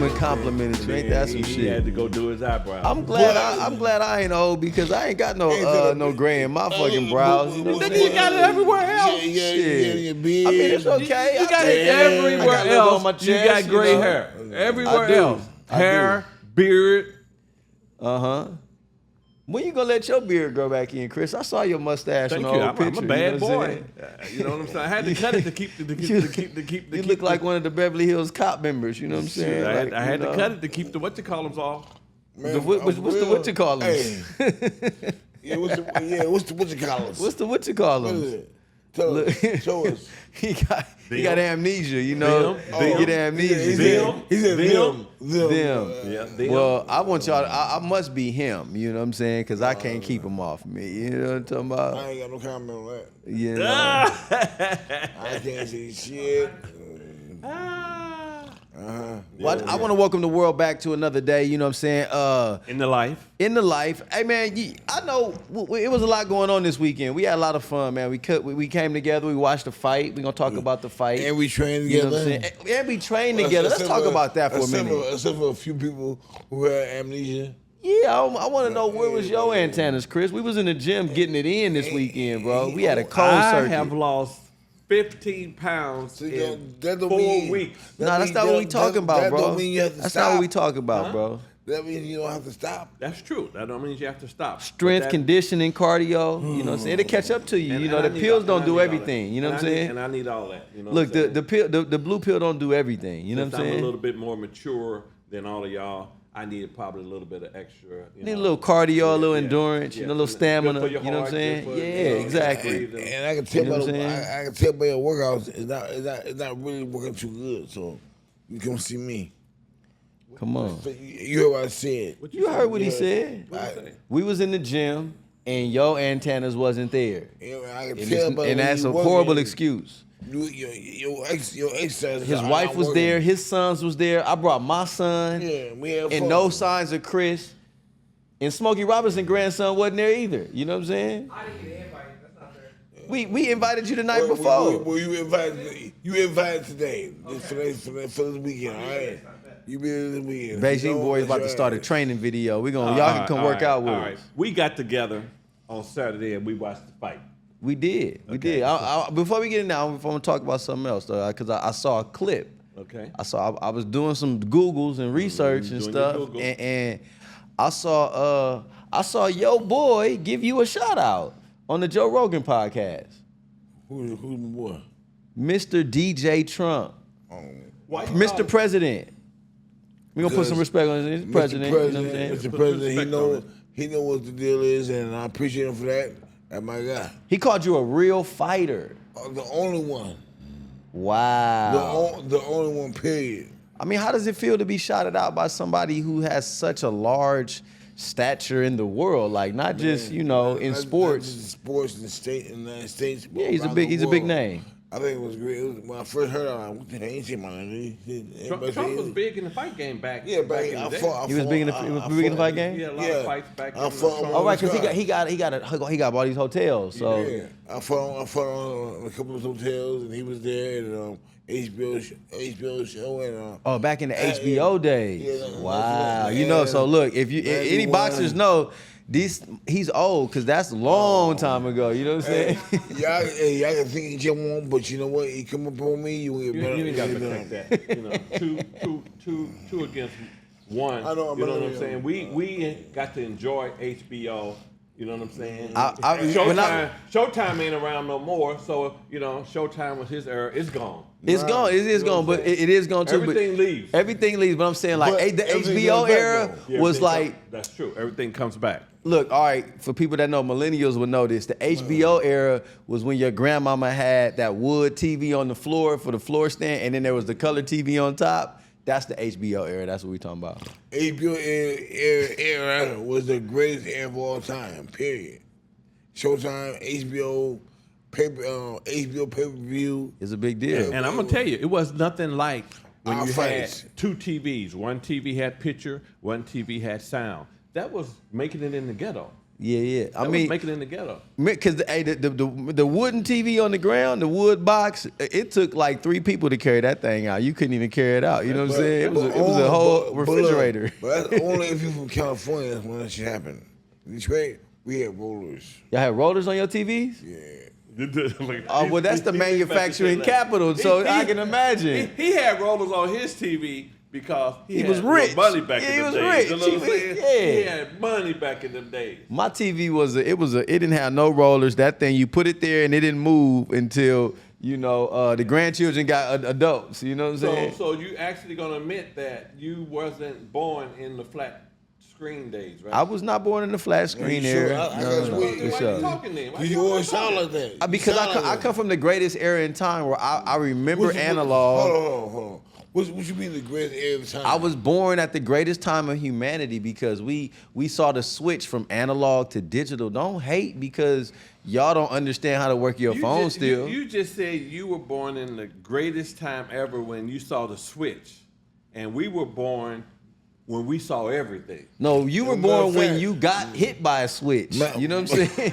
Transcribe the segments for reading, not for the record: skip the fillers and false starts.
woman complimented you. Ain't that some shit? He had to go do his eyebrows. I'm glad I ain't old because I ain't got no gray in my fucking brows. You know what I'm saying? You got it everywhere else. Shit. I mean, it's okay. You got it everywhere else. You got gray hair. Everywhere else. Hair, beard. When you gonna let your beard grow back in, Chris? I saw your mustache in the old picture. I'm a bad boy. You know what I'm saying? I had to cut it to keep the. You look like one of the Beverly Hills cop members. You know what I'm saying? I had to cut it to keep the whatchamacallums off. What's the whatchamacallums? Hey. What's the whatchamacallums? What's the whatchamacallums? Show us. He got amnesia, you know. Them. Get amnesia. He said them. Yeah, well, I want y'all. I must be him. You know what I'm saying? Because I can't keep him off me. You know what I'm talking about? I ain't got no comment on that. You know. I can't say shit. Well, I want to welcome the world back to another day. You know what I'm saying? In the life. Hey, man, I know it was a lot going on this weekend. We had a lot of fun, man. We came together. We watched the fight. We're going to talk about the fight. And we trained together. You know what I'm saying? And we trained together. Let's talk about that for a minute. Except for a few people who had amnesia. Yeah, I want to know where was your antennas, Chris? We was in the gym getting it in this weekend, bro. We had a cold circuit. I have lost 15 pounds in 4 weeks. That's not what we talking about, bro. That's not what we talking about, bro. That means you don't have to stop. That's true. That don't mean you have to stop. Strength, conditioning, cardio. You know what I'm saying? It'll catch up to you. You know, the pills don't do everything. You know what I'm saying? And I need all that. You know. Look, the blue pill don't do everything. You know what I'm saying? I'm a little bit more mature than all of y'all. I needed probably a little bit of extra. Need a little cardio, a little endurance, a little stamina. You know what I'm saying? Exactly. And I can tell by your workouts, it's not really working too good. So you come see me. Come on. You heard what I said. You heard what he said. We was in the gym and your antennas wasn't there. I can tell and that's a horrible excuse. Your exercise. His wife was there. His sons was there. I brought my son. Yeah, we had fun. And no signs of Chris. And Smokey Robinson's grandson wasn't there either. You know what I'm saying? I didn't get an invite. That's not fair. We invited you the night before. Well, you invited today for this weekend. All right. You be this weekend. Bigen Boyz about to start a training video. Y'all can come work out with us. We got together on Saturday and we watched the fight. We did. Before we get in now, before I'm talk about something else, though, because I saw a clip. Okay. I was doing some Googles and research and stuff, and I saw your boy give you a shout out on the Joe Rogan podcast. Who's the boy? Mr. DJ Trump. Mr. President. We're gonna put some respect on his president. You know what I'm saying? Mr. President, he know what the deal is, and I appreciate him for that. That's my guy. He called you a real fighter. The only one. Wow. The only one, period. I mean, how does it feel to be shouted out by somebody who has such a large stature in the world? Like, not just, in sports. Not just sports in the United States. Yeah, he's a big name. I think it was great. When I first heard it, I was like, what the hell? Ain't seen my name. Trump was big in the fight game back. Yeah, back in the day. He was big in the fight game. Yeah, a lot of fights back. All right, because he got all these hotels. So yeah, I fought on a couple of hotels, and he was there. And HBO show and back in the HBO days. Yeah, wow, so look, if you any boxers know. He's old because that's a long time ago. You know what I'm saying? Y'all can think he just won, but you know what? He come up on me, you ain't got to protect that. Two against one. I know you know what I'm saying? We got to enjoy HBO. You know what I'm saying? Showtime ain't around no more, so Showtime was his era. It's gone. It's gone. It is gone, but it is gone too. Everything leaves. Everything leaves. But I'm saying, like, the HBO era was like. That's true. Everything comes back. Look, all right, for people that know, millennials would know this. The HBO era was when your grandmama had that wood TV on the floor for the floor stand, and then there was the color TV on top. That's the HBO era. That's what we're talking about. HBO era was the greatest era of all time, period. Showtime, HBO pay-per-view. It's a big deal. And I'm going to tell you, it was nothing like when you had two TVs. One TV had picture, one TV had sound. That was making it in the ghetto. Yeah. I That mean, was making it in the ghetto. because the wooden TV on the ground, the wood box, it took like 3 people to carry that thing out. You couldn't even carry it out. You know what I'm saying? It was a whole refrigerator. But that's only if you're from California. That's when that shit happened. In Detroit, we had rollers. Y'all had rollers on your TVs? Yeah. Oh, well, that's the manufacturing capital, so I can imagine. He had rollers on his TV because he was had rich. money back Yeah, in he the was days. rich. You know what I'm saying? Yeah. He had money back in them days. My TV it didn't have no rollers. That thing, you put it there and it didn't move until, the grandchildren got adults. You know what I'm saying? So you actually gonna admit that you wasn't born in the flat screen days, right? I was not born in the flat screen era. No. Why you talking then? Why You always sound like that. Because I come from the greatest era in time where I remember analog. Hold on. What you mean the greatest era of time? I was born at the greatest time of humanity because we saw the switch from analog to digital. Don't hate because y'all don't understand how to work your phone still. You just said you were born in the greatest time ever when you saw the switch, and we were born when we saw everything. No, you were born when you got hit by a switch. You know what I'm saying?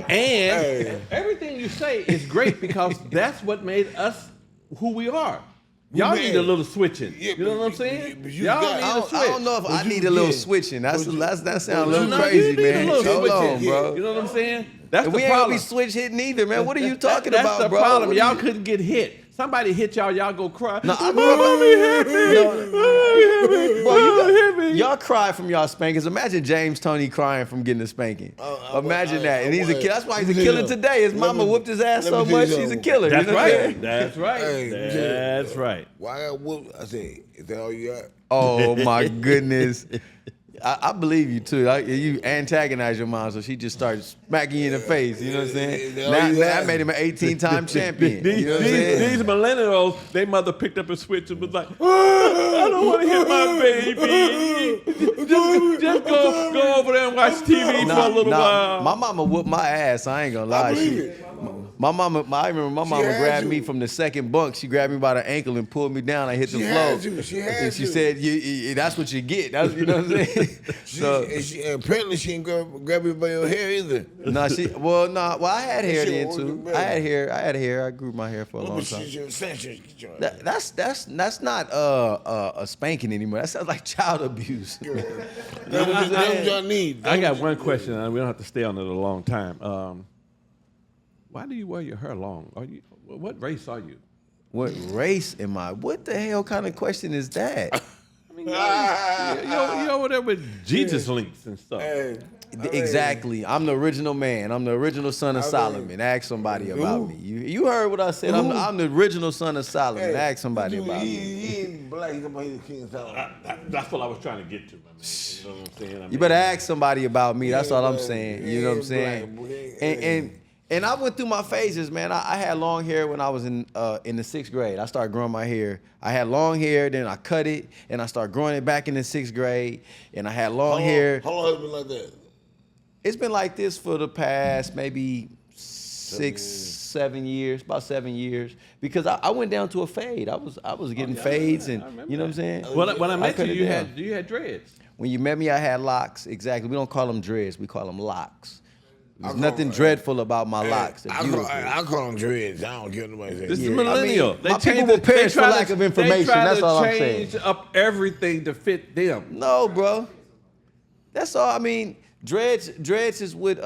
And everything you say is great because that's what made us who we are. Y'all need a little switching. Yeah, you know what I'm saying? but Y'all need a switch. I don't know if I you need a little did. switching. That sounds a No, little you crazy, need a man. little Hold on, switching. bro. You know what I'm saying? That's And the we ain't gonna problem. be switch hitting either, man. What are you talking That's about, the bro? problem. What are Y'all you- couldn't get hit. Somebody hit y'all go cry. No, I y'all cry from y'all spankings. Imagine James Toney crying from getting a spanking. Imagine that. And he's a killer. That's why he's a killer today. His mama whooped his ass so much, he's a killer. That's You know what I'm saying? right. That's right. Hey, That's right. Why I got whooped? I said, is that all you got? Oh my goodness. I believe you too. You antagonize your mom, so she just started smacking you in the face. You know what I'm saying? Now that made him an 18-time champion. You know what I'm saying? These millennials, they mother picked up a switch and was like, I don't want to hit my baby. Just go over there and watch TV for a little while. My mama whooped my ass. I ain't gonna lie. I remember my mama grabbed me from the second bunk. She grabbed me by the ankle and pulled me down. I hit the floor. And she said, "That's what you get." That's, you know what I'm saying? Apparently she didn't grab you by your hair either. Well, I had hair then too. I had hair. I grew my hair for a long time. That's not a spanking anymore. That sounds like child abuse. That's what y'all need. I got one question, and we don't have to stay on it a long time. Why do you wear your hair long? What race are you? What race am I? What the hell kind of question is that? I mean, you're over there with Jesus links and stuff. Exactly. I'm the original man. I'm the original son of Solomon. Ask somebody about me. You heard what I said. I'm the original son of Solomon. Ask somebody about me. He ain't black. He's the king of Solomon. That's what I was trying to get to, my man. You know what I'm saying? You better ask somebody about me. That's all I'm saying. You know what I'm saying? And I went through my phases, man. I had long hair when I was in the 6th grade. I started growing my hair. I had long hair, then I cut it, and I started growing it back in the 6th grade. And I had long hair. How long has it been like that? It's been like this for the past maybe 7 years, about 7 years. Because I went down to a fade. I was getting fades, and you know what I'm saying. When I met you, cut you had dreads. When you met me, I had locks. Exactly. We don't call them dreads. We call them locks. There's nothing dreadful about my locks. They're beautiful. I call them dreads. I don't care what nobody says. This is millennial. My people will perish for lack of information. That's all I'm saying. They try to change up everything to fit them. No, bro. That's all. I mean, dreads is what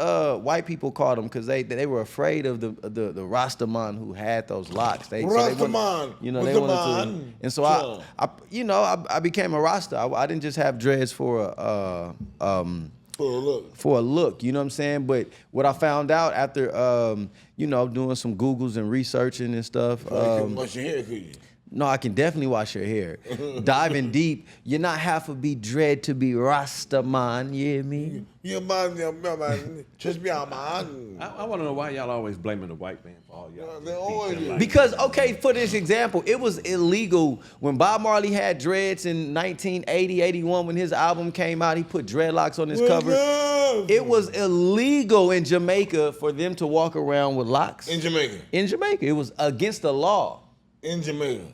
white people called them because they were afraid of the Rastaman who had those locks. Rastaman. They wanted to. And so I became a Rasta. I didn't just have dreads for a look, you know what I'm saying? But what I found out after, doing some Googles and researching and stuff. You can wash your hair, could you? No, I can definitely wash your hair. Diving deep, you not have to be dread to be Rasta man, you hear me? Trust me, man. I want to know why y'all always blaming the white man for all y'all. They always do. Because, okay, for this example, it was illegal when Bob Marley had dreads in 1980, 81, when his album came out, he put dreadlocks on his cover. It was illegal in Jamaica for them to walk around with locks. In Jamaica. In Jamaica. It was against the law. In Jamaica.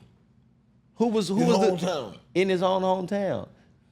Who was hometown. In his own hometown.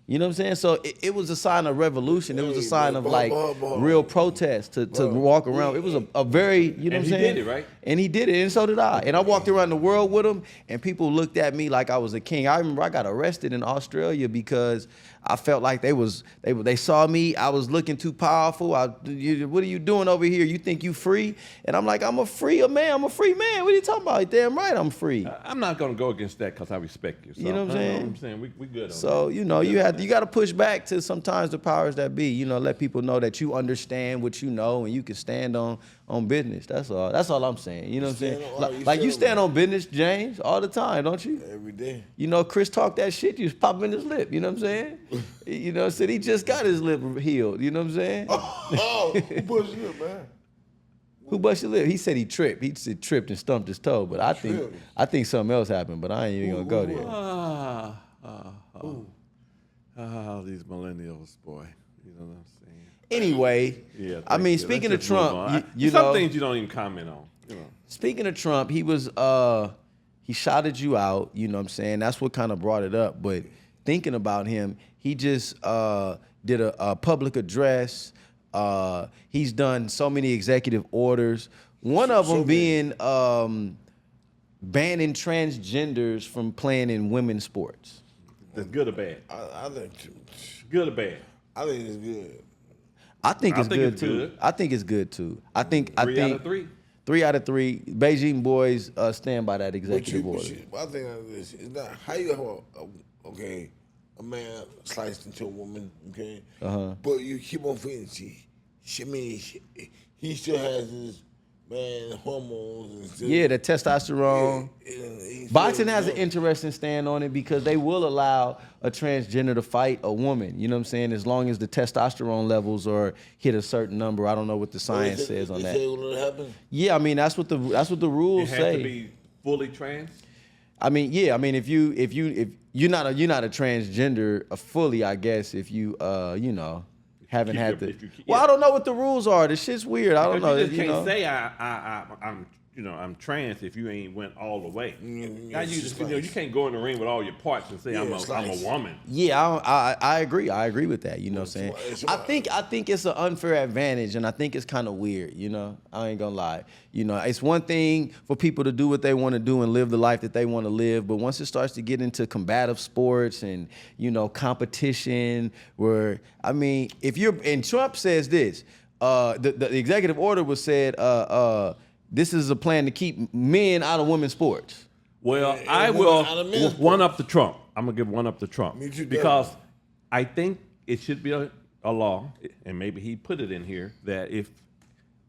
You know what I'm saying? So it was a sign of revolution. It was a sign of like real protest to walk around. It was a very, you know what I'm saying? And he did it, right? And he did it, and so did I. And I walked around the world with him, and people looked at me like I was a king. I remember I got arrested in Australia because I felt like they saw me. I was looking too powerful. What are you doing over here? You think you free? And I'm like, I'm a free man. I'm a free man. What are you talking about? Like, damn right, I'm free. I'm not gonna go against that because I respect you. So, you know what I'm saying? You know what I'm saying? We good on so, that. you know, you got to push back to sometimes the powers that be. You know, let people know that you understand what you know and you can stand on business. That's all. That's all I'm saying. You know what I'm saying? Like you stand on business, James, all the time, don't you? Every day. You know, Chris talked that shit. You was popping his lip. You know what I'm saying? You know, said he just got his lip healed. You know what I'm saying? Who pushed you, man? Who bust your lip? He said he tripped. He said tripped and stumped his toe. But I think something else happened. But I ain't even gonna go there. These millennials, boy. You know what I'm saying? Anyway, yeah. I mean, speaking of Trump, you some know, things you don't even comment on. You know. Speaking of Trump, he was he shouted you out. You know what I'm saying? That's what kind of brought it up. But thinking about him, he just did a public address. He's done so many executive orders. One of them being banning transgenders from playing in women's sports. That's good or bad? I think good or bad? I think it's good. I think it's good too. Good. I think it's good too. I think 3 out of 3. 3 out of 3. Bigen Boyz stand by that executive order. I think this is not how you have a man sliced into a woman, okay? But you keep on feeling he still has his hormones and stuff. Yeah, the testosterone. Boxing has an interesting stand on it because they will allow a transgender to fight a woman. You know what I'm saying? As long as the testosterone levels are hit a certain number. I don't know what the science says on that. Yeah, I mean that's what the rules say. It has to be fully trans. I mean, yeah. I mean, if you're not a transgender fully, I guess if you you know. Haven't had to. Well, I don't know what the rules are. This shit's weird. I don't know. You just can't say I'm trans if you ain't went all the way. Now you can't go in the ring with all your parts and say I'm a woman. Yeah, I agree. I agree with that. You know what I'm saying? I think it's an unfair advantage, and I think it's kind of weird. You know, I ain't gonna lie. You know, it's one thing for people to do what they want to do and live the life that they want to live, but once it starts to get into combative sports and competition, where I mean, and Trump says this, the executive order was said. This is a plan to keep men out of women's sports. Well, I will one up to Trump. I'm going to give one up to Trump. Because I think it should be a law, and maybe he put it in here, that if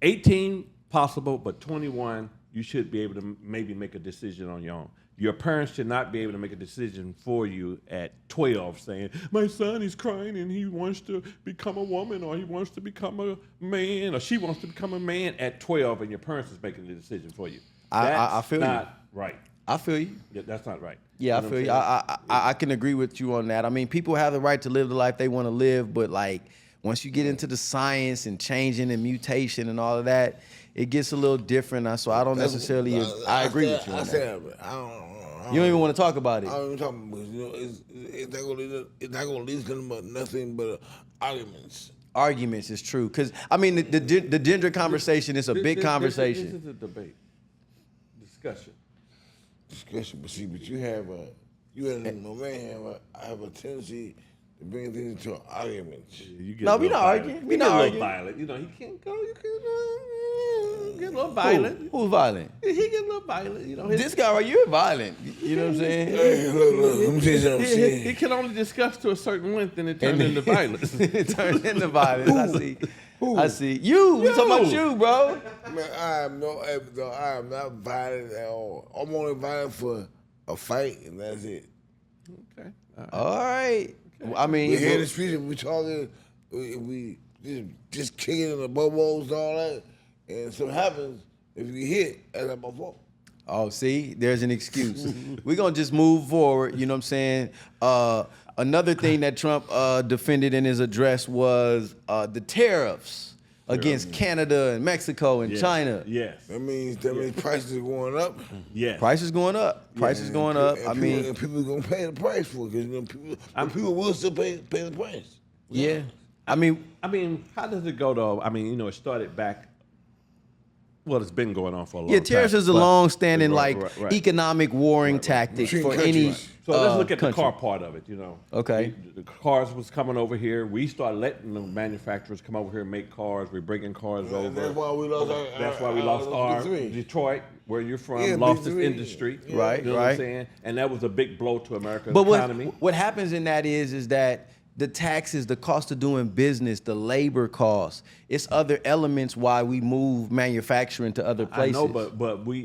18 possible, but 21, you should be able to maybe make a decision on your own. Your parents should not be able to make a decision for you at 12 saying, my son is crying and he wants to become a woman or he wants to become a man or she wants to become a man at 12 and your parents is making the decision for you. I feel that's not right. I feel you. Yeah, that's not right. Yeah, I feel you. I can agree with you on that. I mean, people have the right to live the life they want to live, but like once you get into the science and changing and mutation and all of that, it gets a little different. So I don't necessarily. I agree with you on that. You don't even want to talk about it. I don't even talk about it. It's not going to lead to nothing but arguments. Arguments is true. Because, I mean, the gender conversation is a big conversation. This is a debate. Discussion. But you have a tendency to bring things into arguments. No, we're not arguing. We're not arguing. Violent. He can't go. You can get a little violent. Who's violent? He get a little violent. This guy right, you're violent. You know what I'm saying? Hey, look, let me tell you something. He can only discuss to a certain length, and it turns into violence. It turns into violence. I see. We talking about you, bro. Man, I am not violent at all. I'm only violent for a fight, and that's it. Okay. All right. I mean, we're here in the street and we talking, we just kicking in the bubbles and all that, and something happens, if you hit, that's not my fault. Oh, see, there's an excuse. We're going to just move forward, you know what I'm saying? Another thing that Trump defended in his address was the tariffs against Canada and Mexico and China. Yes. That means prices are going up. Yes. Prices going up. Prices going up. I mean, and people are gonna pay the price for it because people will still pay the price. yeah. I mean, how does it go though? I mean, it started back. Well, it's been going on for a long time. yeah, tariffs is a long-standing right. economic warring tactic Between for countries. any. So let's look at country. the car part of it. Okay. The cars was coming over here. We started letting the manufacturers come over here and make cars. We're bringing cars over. That's why we lost That's why we lost our Big Three. Detroit, where you're from, Yeah, lost Big its Three. industry. Yeah. Right, You know what right. I'm saying? And that was a big blow to America's But economy. what happens in that is that the taxes, the cost of doing business, the labor costs, it's other elements why we move manufacturing to other places. I know, but we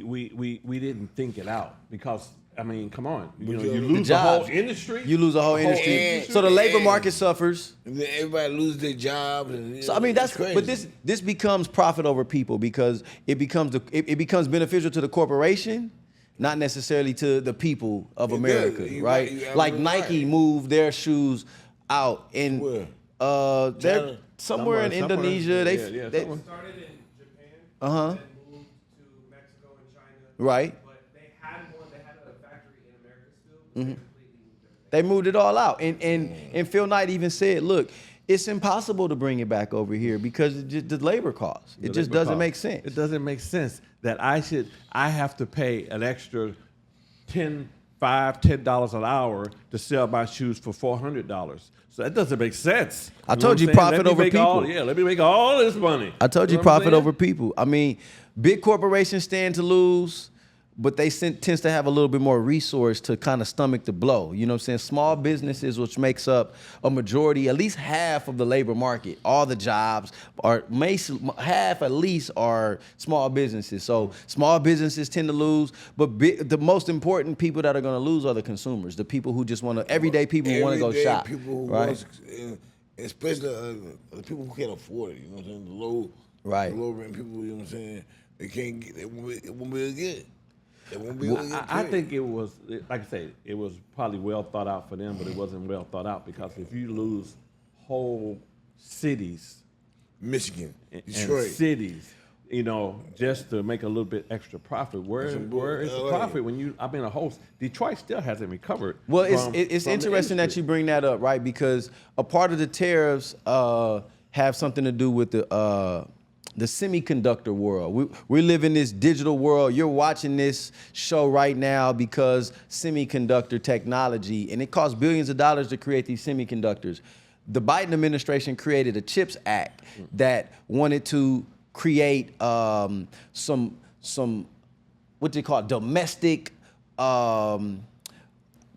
didn't think it out because I mean, come on, you you lose the whole industry. You lose a whole industry. industry. So the labor And- market suffers. And then everybody loses their jobs. And, So I mean that's crazy. but this becomes profit over people because it becomes it becomes beneficial to the corporation, not necessarily to the people of It America, does. You right? right. You Like absolutely Nike right. moved their shoes out in Where? they're China? somewhere in Indonesia. They Yeah, they somewhere. Started in Japan. Uh-huh. Then moved to Mexico and China. Right. But they had a factory in America still. But Mm-hmm. they completely moved everything. They moved it all out. And Phil Knight even said, look, it's impossible to bring it back over here because it just, the labor costs. It just doesn't make sense. It doesn't make sense that I have to pay an extra $10 an hour to sell my shoes for $400. So that doesn't make sense. I know told what you I'm saying? profit Let me over make all- people. let me make all this money. I told you know what I'm profit saying? over people. I mean, big corporations stand to lose, but they tends to have a little bit more resource to kind of stomach the blow. You know what I'm saying? Small businesses, which makes up a majority, at least half of the labor market, all the jobs are half at least are small businesses. So small businesses tend to lose, but the most important people that are going to lose are the consumers, the people who just want to, everyday people who want to go Everyday shop, People who right? especially the people who can't afford it. You know what I'm saying? Right. The low rent people. You know what I'm saying? They can't get. They won't be able to get it. They won't be able to get it. I think it was, like I say, it was probably well thought out for them, but it wasn't well thought out because if you lose whole cities Michigan, and Detroit. cities, just to make a little bit extra profit, where is the LA. profit when a whole Detroit still hasn't recovered. Well, it's from the interesting that industry. you bring that up, right? Because a part of the tariffs have something to do with the semiconductor world. We live in this digital world. You're watching this show right now because semiconductor technology, and it costs billions of dollars to create these semiconductors. The Biden administration created a CHIPS Act that wanted to create some what they call domestic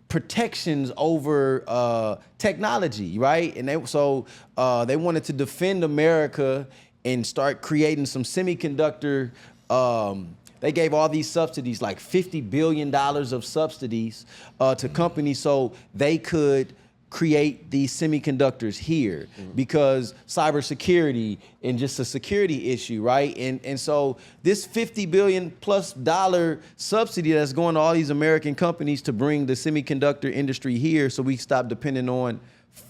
protections over technology, right? And they wanted to defend America and start creating some semiconductor. They gave all these subsidies, like $50 billion of subsidies to companies so they could create these semiconductors here because cybersecurity and just a security issue, right? And so this $50 billion plus subsidy that's going to all these American companies to bring the semiconductor industry here so we stop depending on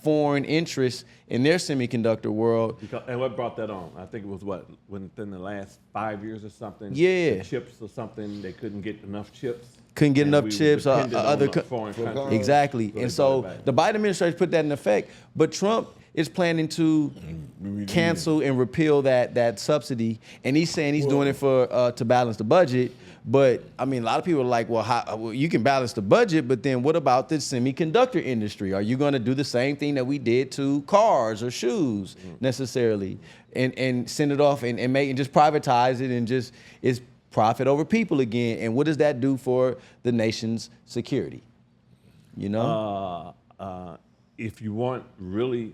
foreign interests in their semiconductor world. And what brought that on? I think it was within the last 5 years or something. Yeah. The chips or something. They couldn't get enough chips. Couldn't get And enough we were chips. dependent on Other the foreign countries. exactly. they And so brought it back. the Biden administration put that in effect, but Trump is planning to cancel and repeal that subsidy, and he's saying he's doing it for to balance the budget. But I mean, a lot of people are like, well, you can balance the budget, but then what about the semiconductor industry? Are you going to do the same thing that we did to cars or shoes necessarily, and send it off and make and just privatize it and just it's profit over people again? And what does that do for the nation's security? You know, If you want really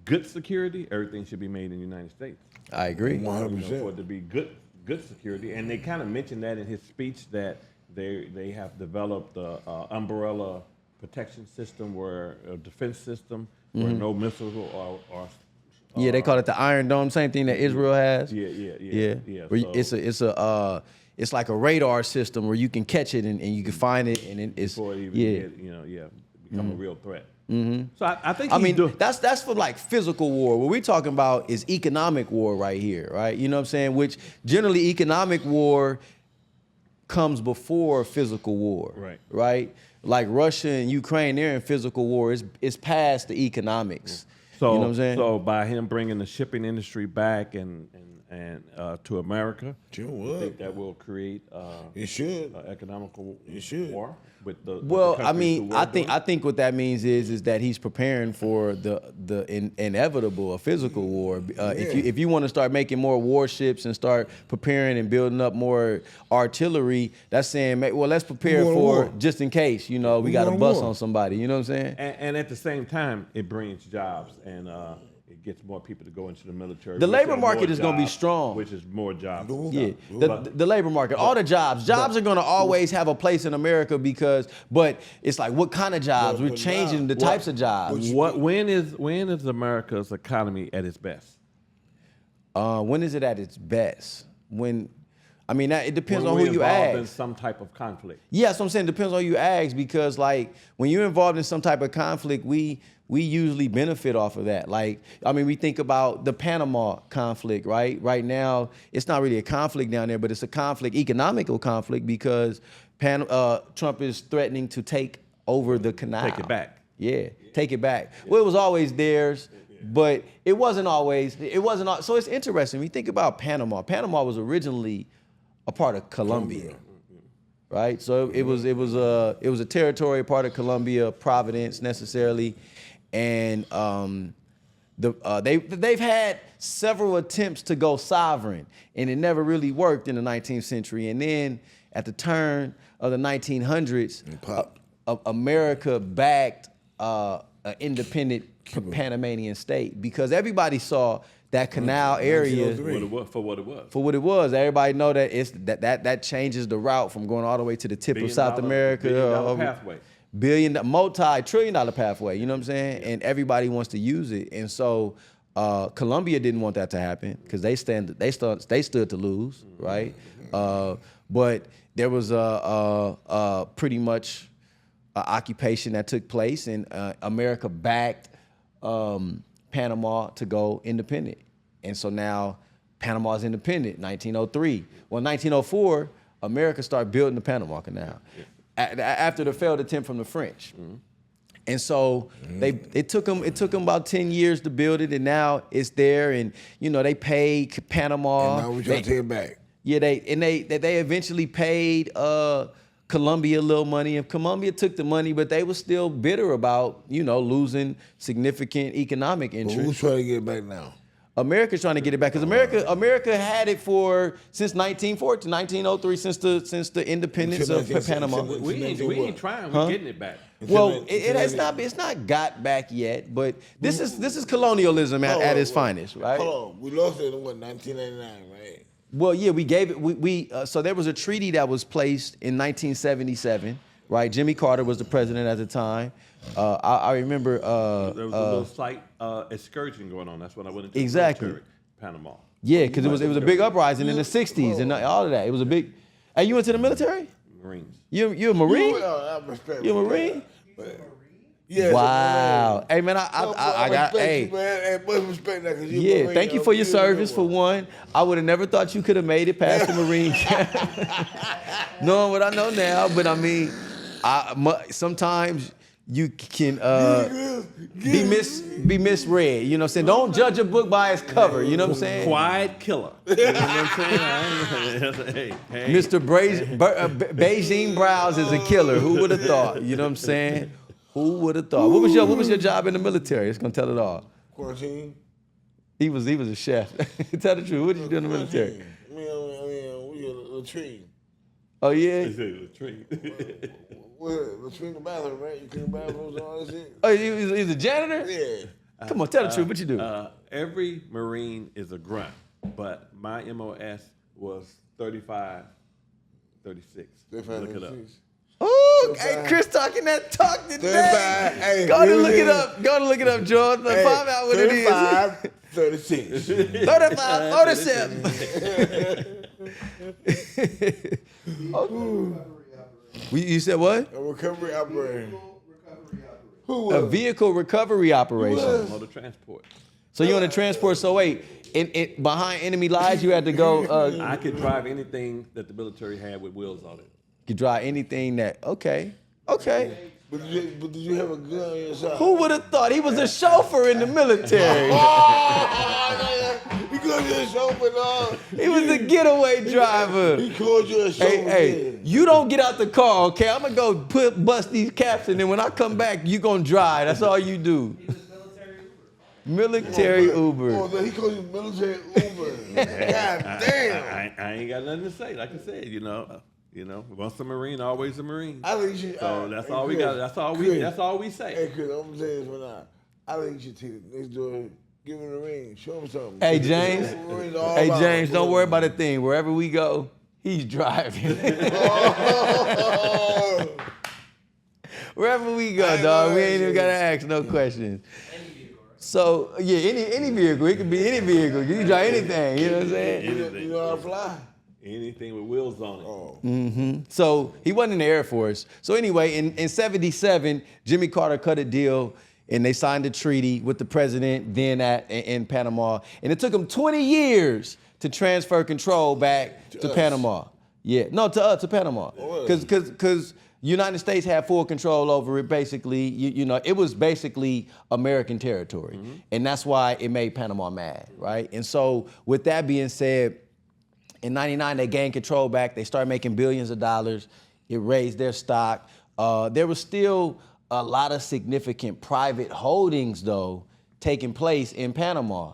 good security, everything should be made in the United States. I agree. 100%. For it to be good security, and they kind of mentioned that in his speech that they have developed a umbrella protection system, where a defense system where no missiles or Yeah, they call it the Iron Dome, same thing that Israel has. Yeah. Where So- it's like a radar system where you can catch it and you can find it and it's before it even become a real threat. So I think I mean, that's for like physical war. What we're talking about is economic war right here, right? You know what I'm saying? Which generally economic war comes before physical war, right? Like Russia and Ukraine, they're in physical war. It's past the economics. So, you know what I'm saying? So by him bringing the shipping industry back and to America, I think that will create economical war with the. Well, with the I mean, doing. I think what that means is that he's preparing for the inevitable, a physical war. If you want to start making more warships and start preparing and building up more artillery, that's saying, well, let's prepare for just in case. You know, we got a bust on somebody. You know what I'm saying? And at the same time, it brings jobs and it gets more people to go into the military. The labor market is going to be strong, which is more jobs. Yeah, the labor market, all the jobs are going to always have a place in America but it's like what kind of jobs? We're changing the types of jobs. When is America's economy at its best? When is it at its best? It depends on who you involved in ask. some type of conflict. Yeah, that's what I'm saying. It depends on who you ask because, like, when you're involved in some type of conflict, we usually benefit off of that. Like, we think about the Panama conflict, right? Right now, it's not really a conflict down there, but it's a economical conflict because Trump is threatening to take over the canal. Take it back. Yeah, take it back. Well, it was always theirs. But it wasn't always. So it's interesting. When you think about Panama, Panama was originally a part of Colombia, right? So it was a territory, part of Colombia, Providence necessarily, and they've had several attempts to go sovereign, and it never really worked in the 19th century. And then at the turn of the 1900s, America backed an independent Panamanian state because everybody saw that canal area for what it was. Everybody know that that changes the route from going all the way to the tip of South America. Multi-trillion-dollar pathway. You know what I'm saying? And everybody wants to use it. And so Colombia didn't want that to happen because they stood to lose, right? But there was pretty much occupation that took place, and America backed Panama to go independent. And so now Panama is independent, 1903. Well, 1904, America started building the Panama Canal after the failed attempt from the French. And so it took them about 10 years to build it, and now it's there. And they paid Panama. And now we're trying to take it back. Yeah, they eventually paid Colombia a little money, and Colombia took the money, but they were still bitter about losing significant economic interest. But who's trying to get it back now? America's trying to get it back because America had it since 1914, 1903, since the independence of Panama. We ain't trying. We're getting it back. Well, it's not got back yet, but this is colonialism at its finest, right? Hold on, we lost it in 1999, right? Well, yeah, we gave it. So there was a treaty that was placed in 1977, right? Jimmy Carter was the president at the time. I remember there was a little slight excursion going on. That's when I went into exactly military, Panama. Yeah, because it was a big uprising in the '60s and all of that. It was a big. Hey, you went to the military? Marines. You a Marine? I respect You a Marine? Yeah. Wow. Hey man, I got you, man. Hey, much respect that because yeah. Marine, Thank you for your service for one. I would have never thought you could have made it past the Marine camp. Knowing what I know now, but sometimes you can be misread. You know what I'm saying? Don't judge a book by its cover. You know what I'm saying? Quiet killer. You know what I'm saying? Hey. Mr. Beijing Brows is a killer. Who would have thought? You know what I'm saying? Who would have thought? What was your job in the military? It's gonna tell it all. Quarantine. He was a chef. Tell the truth. What did you do in the military? We a latrine. Oh yeah. Latrine. Latrine the bathroom, right? You clean bathrooms and all that shit. Oh, he's a janitor? Yeah. Come on, tell the truth. What you do? Every Marine is a grunt, but my MOS was 35, 36. Look it up. Oh, hey, Chris talking that talk today. Hey, Go to look it up. Go to look it up, George. Find out what it is. 35, 36. 35, 37. You said what? A recovery operator. A vehicle recovery operation. Motor transport. So you're on a transport. So wait, behind enemy lines, you had to go. I could drive anything that the military had with wheels on it. You drive anything that. Okay. But did you have a gun on your side? Who would have thought he was a chauffeur in the military? Because you're a chauffeur, dog. He was a getaway driver. He called you a chauffeur. Hey, you don't get out the car, okay? I'm gonna go bust these caps, and then when I come back, you gonna drive. That's all you do. He was military Uber. Military Uber. Oh, he called you military Uber. God damn. I ain't got nothing to say. Like I said, once a Marine, always a Marine. I think you should. So that's all we Chris, got. That's all we say. Hey, Chris, I'm gonna say this for now. I think you should take the next door, give him the ring, show him something. Hey, James. Hey, James, don't worry about a thing. Wherever we go, he's driving. Wherever we go, dog, we ain't even gotta ask no questions. Any vehicle, right? So, yeah, any vehicle. It could be any vehicle. You can drive anything, you know what I'm saying? You know how to fly? Anything with wheels on it. Oh. So he wasn't in the Air Force. So anyway, in 77, Jimmy Carter cut a deal and they signed a treaty with the president then in Panama. And it took him 20 years to transfer control back to Panama. Yeah, no, to Panama. Because United States had full control over it basically. It was basically American territory. And that's why it made Panama mad, right? And so with that being said, in 99, they gained control back. They started making billions of dollars. It raised their stock. There was still a lot of significant private holdings, though, taking place in Panama.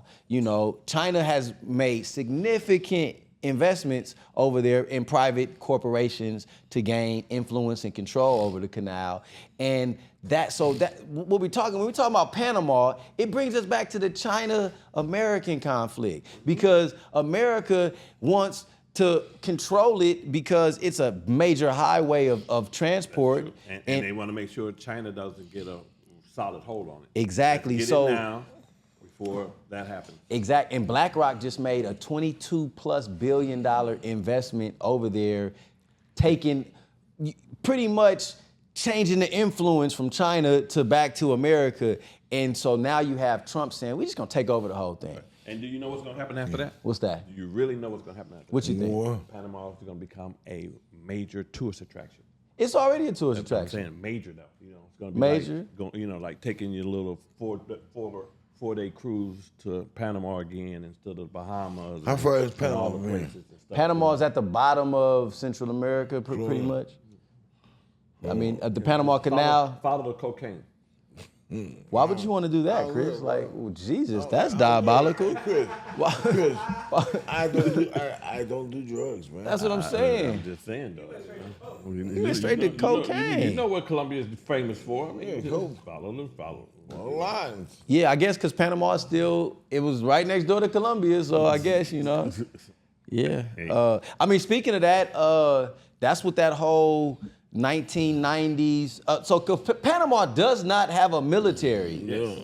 China has made significant investments over there in private corporations to gain influence and control over the canal. And when we talking about Panama, it brings us back to the China-American conflict because America wants to control it because it's a major highway of transport. And they want to make sure China doesn't get a solid hold on it. Exactly. Get it now before that happens. Exactly. And BlackRock just made a $22+ billion investment over there, pretty much changing the influence from China back to America. And so now you have Trump saying, we're just going to take over the whole thing. Right. And do you know what's going to happen after that? What's that? Do you really know what's going to happen after that? What you think? Panama is going to become a major tourist attraction. It's already a tourist That's what I'm attraction. saying major though. It's going to be major. Like taking your little four-day cruise to Panama again instead of Bahamas. How far is Panama? All the places and stuff. Panama's at the bottom of Central America, pretty much. I mean, at the Panama Canal. Follow the cocaine. Why would you want to do that, Chris? Like, Jesus, that's diabolical. Chris, I don't do drugs, man. That's what I'm saying. I'm just saying, though. You went straight to cocaine. You know what Colombia is famous for. I mean, Yeah, just follow. Lines. Yeah, I guess because Panama it was right next door to Colombia, so I guess, Yeah. I mean, speaking of that, that's what that whole 1990s. So Panama does not have a military. Yes.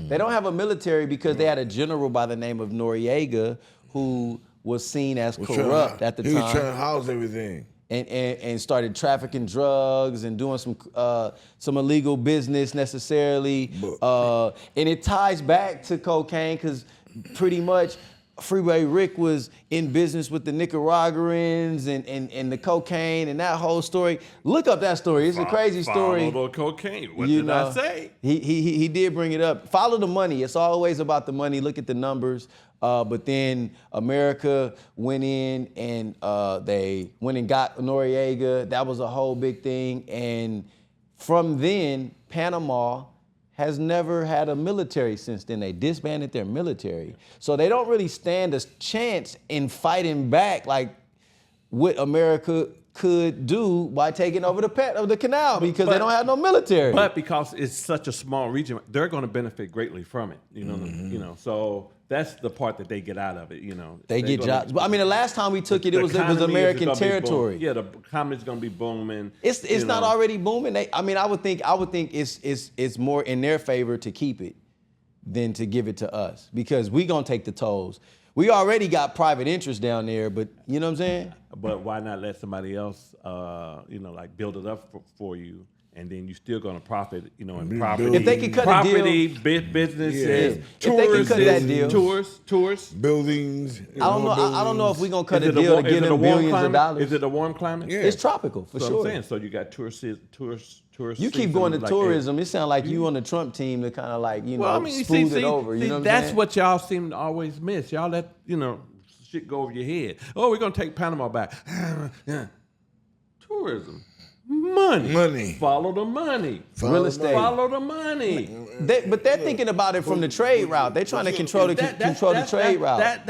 They don't have a military because they had a general by the name of Noriega who was seen as corrupt at the time. He was trying to house everything. And started trafficking drugs and doing some illegal business necessarily. And it ties back to cocaine because pretty much Freeway Rick was in business with the Nicaraguans and the cocaine and that whole story. Look up that story. It's a crazy story. Follow the cocaine. What did I say? He did bring it up. Follow the money. It's always about the money. Look at the numbers. But then America went in and they went and got Noriega. That was a whole big thing. And from then, Panama has never had a military since then. They disbanded their military. So they don't really stand a chance in fighting back like what America could do by taking over the canal because they don't have no military. But because it's such a small region, they're going to benefit greatly from it. So that's the part that they get out of it. They get jobs. But I mean, the last time we took it was American territory. Yeah, the economy's going to be booming. It's not already booming. I would think it's more in their favor to keep it than to give it to us because we gonna take the tolls. We already got private interest down there, but you know what I'm saying? But why not let somebody else, build it up for you and then you're still going to profit, in If property. they could cut a property, deal- businesses, If they could cut that deal- tourists. Buildings. I don't know if we're gonna cut Is a it deal to is get it a them warm billions climate? of dollars. Is it a warm climate? Yeah. It's tropical for So sure. I'm saying, so you got tourists. You keep going to like tourism. It sounds like you on the Trump team to kind of like Well, I mean, smooth it over. You know what I'm that's saying? what y'all seem to always miss. Y'all let shit go over your head. Oh, we're gonna take Panama back. Tourism, money. Follow the money. Real estate. Follow the money. But they're thinking about it from the trade route. They're trying to control the trade route.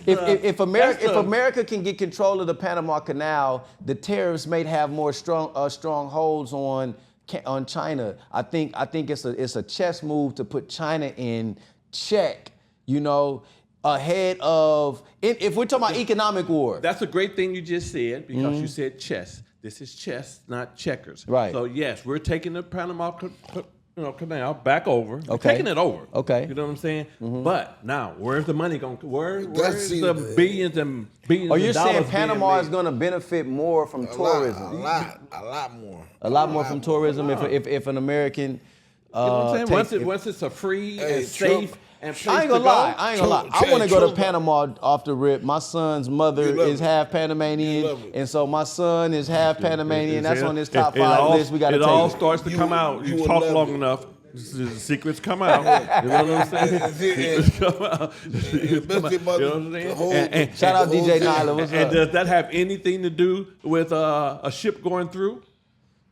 If America can get control of the Panama Canal, the tariffs may have more strong holds on China. I think it's a chess move to put China in check. Ahead of if we're talking about economic war. That's a great thing you just said because you said chess. This is chess, not checkers. Right. So yes, we're taking the Panama Canal back over. We're Okay. taking it over. Okay. You know what I'm saying? But now, where's the money going? Where's That's the it. billions and billions Are of you dollars saying Panama is being going to benefit more from tourism? A lot more. A lot more from tourism if an American. You know what I'm takes- saying? Once it's a free Hey, and safe Trump- and place I ain't gonna to go, lie. I Trump- want to go to Trump- Panama off the rip. My son's mother You love is it. half You Panamanian, love it. and so my son is half Panamanian. That's on this top It 5 all- list. We got to It all take it. starts to You- come out. you You will talk love long it. enough. The secrets come out. You know what I'm saying? Secrets come out. You know what I'm saying? And- Shout out The whole DJ thing. Nyla. What's And up? does that have anything to do with a ship going through?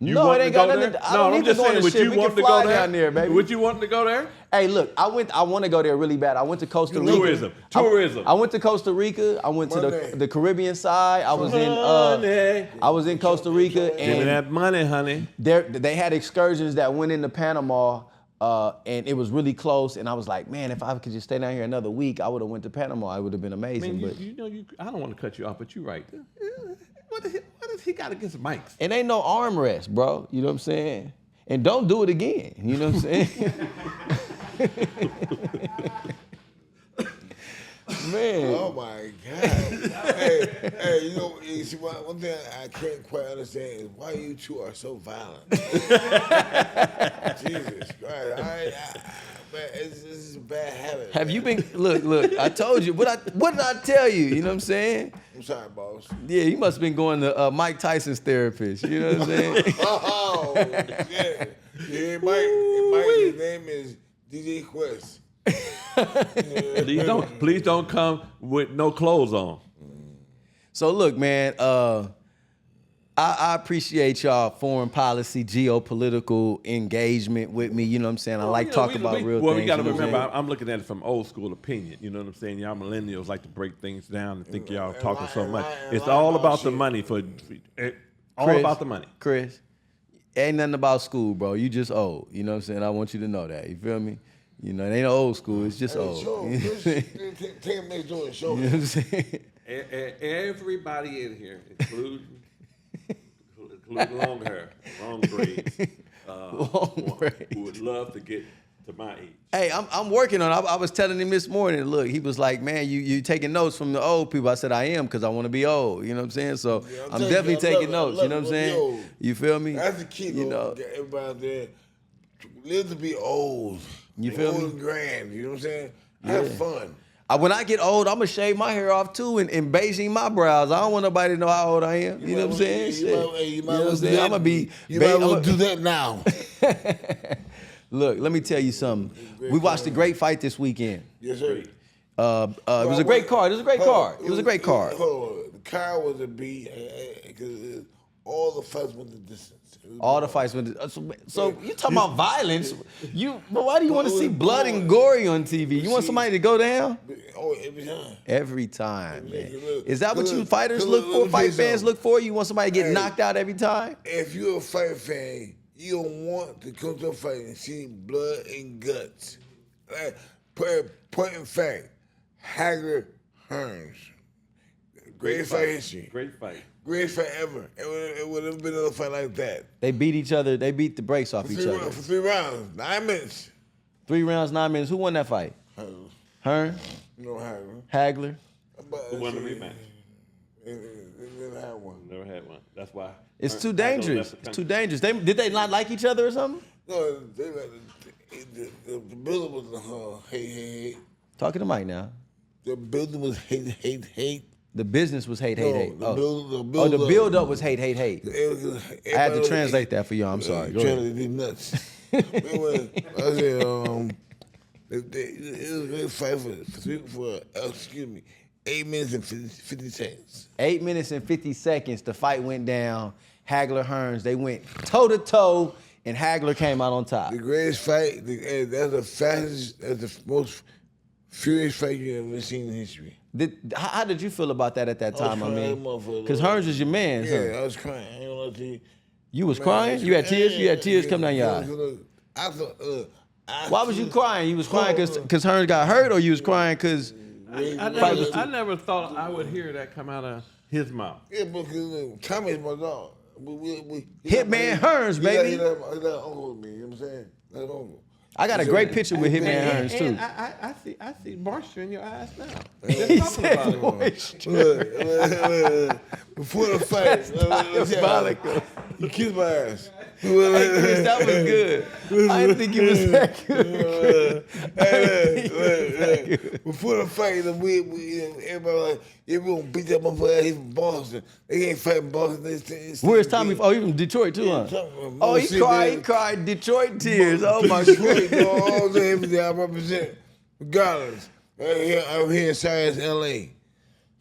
You No, want it to ain't go got nothing there? to- I don't I'm need to just go on saying, the would ship. you We want can to fly go there? down there, baby. Would you want to go there? Hey, look, I want to go there really bad. I went to Costa Rica. Tourism. I went to Costa Rica. I went to Money. the Caribbean side. I was Money. in Costa Rica, Give me and that money, honey. they had excursions that went into Panama, and it was really close. And I was like, man, if I could just stay down here another week, I would have went to Panama. It would have been amazing. Man, but I don't want to cut you off, but you're right. What does he got against Mike's? it ain't no armrest, bro. You know what I'm saying? And don't do it again. You know what I'm saying? Man. Oh my God! hey, you see one thing I can't quite understand is why you two are so violent. Jesus Christ! Man, this is a bad habit. Have man. you been? Look. I told you. What did I tell you? You know what I'm saying? I'm sorry, boss. Yeah, you must have been going to Mike Tyson's therapist. You know what I'm saying? Oh, yeah. Yeah, Mike, his name is DJ Quest. Please don't come with no clothes on. So look, man. I appreciate y'all foreign policy, geopolitical engagement with me. You know what I'm saying? I like talking about real things. Well, we got to you know what I'm remember, saying? I'm looking at it from old school opinion. You know what I'm saying? Y'all millennials like to break things down and think y'all talking so much. It's all about the money all about the money. Chris, ain't nothing about school, bro. You just old. You know what I'm saying? I want you to know that. You feel me? You know, it ain't no old school. It's just old. Show You know what I'm saying? Take him next door and show You know what him. I'm saying? Everybody in here, including long hair, long braids, who would love to get to my age. Hey, I'm working on it. I was telling him this morning, look, he was like, man, you taking notes from the old people. I said, I am, because I want to be old. You know what I'm saying? So Yeah, I'm definitely taking notes. You know what I'm saying? Old. You feel me? That's the key, You know, Get everybody out there, live to be old. You feel old me? and grand. You know what I'm saying? Have fun. When I get old, I'm going to shave my hair off too and Beijing my brows. I don't want nobody to know how old I am. You know what I'm saying? You Shit. might You know what I'm saying? I'm going to be... You might want to do that now. Look, let me tell you something. We watched a great fight this weekend. Yes, sir. It was a great card. It was a great card. It was a great card. The car was a beat because all the fights went the distance. All the fights went. So you talking about violence? But why do you want to see blood and gory on TV? You want somebody to go down? Oh, every time. Every time, man. Look, Is that what you look, fighters look, look for? let me tell you Fight fans something. look for? You want somebody to get Hey. knocked out every time? If you're a fight fan, you don't want to come to a fight and see blood and guts. Point in fact, Hager Hearns. Greatest fight history. Great fight. Greatest fight ever. It would have been another fight like that. They beat each other. They beat the brakes off each other. For 3 rounds, 9 minutes. 3 rounds, 9 minutes. Who won that fight? Hearn, No Hager. Hagler. But, Who won the rematch? Never had one. Never had one. That's why. It's too dangerous. It's too dangerous. Did they not like each other or something? No, the building was hate. Talking to Mike now. The building was hate. The business was hate. The The build-up was hate. I had to translate that for y'all. I'm sorry. Go ahead. Translate nuts. I said, it was fight for 8 minutes and 50 seconds. 8 minutes and 50 seconds, the fight went down. Hagler Hearns, they went toe-to-toe, and Hagler came out on top. The greatest fight, that's the most furious fight you've ever seen in history. How did you feel about that at that time, I mean? Because Hearns Hearns is your man, yeah, huh? I was crying. I ain't gonna lie to you. You was crying? You had tears? You had tears coming down your eyes? Why was you crying? You was crying because Hearns got hurt, or you was crying because... I never thought I would hear that come out of his mouth. Yeah, because Tommy's my dog. Hitman Hearns, baby. He like uncle with me, you know what I'm saying? Like uncle. I got a great picture with Hitman Hearns, too. I see moisture in your eyes now. He said moisture. Look, before the fight, you kissed my ass. Hey, Chris, that was good. I didn't think it was that good. Before the fight, everybody like, if we gonna beat that motherfucker, he's from Boston. They ain't fighting Boston. Where's Tommy? Oh, he's from Detroit too, huh? Oh, he cried Detroit tears. Oh my Detroit, all day, every day I represent, regardless. I'm here in Science, L.A.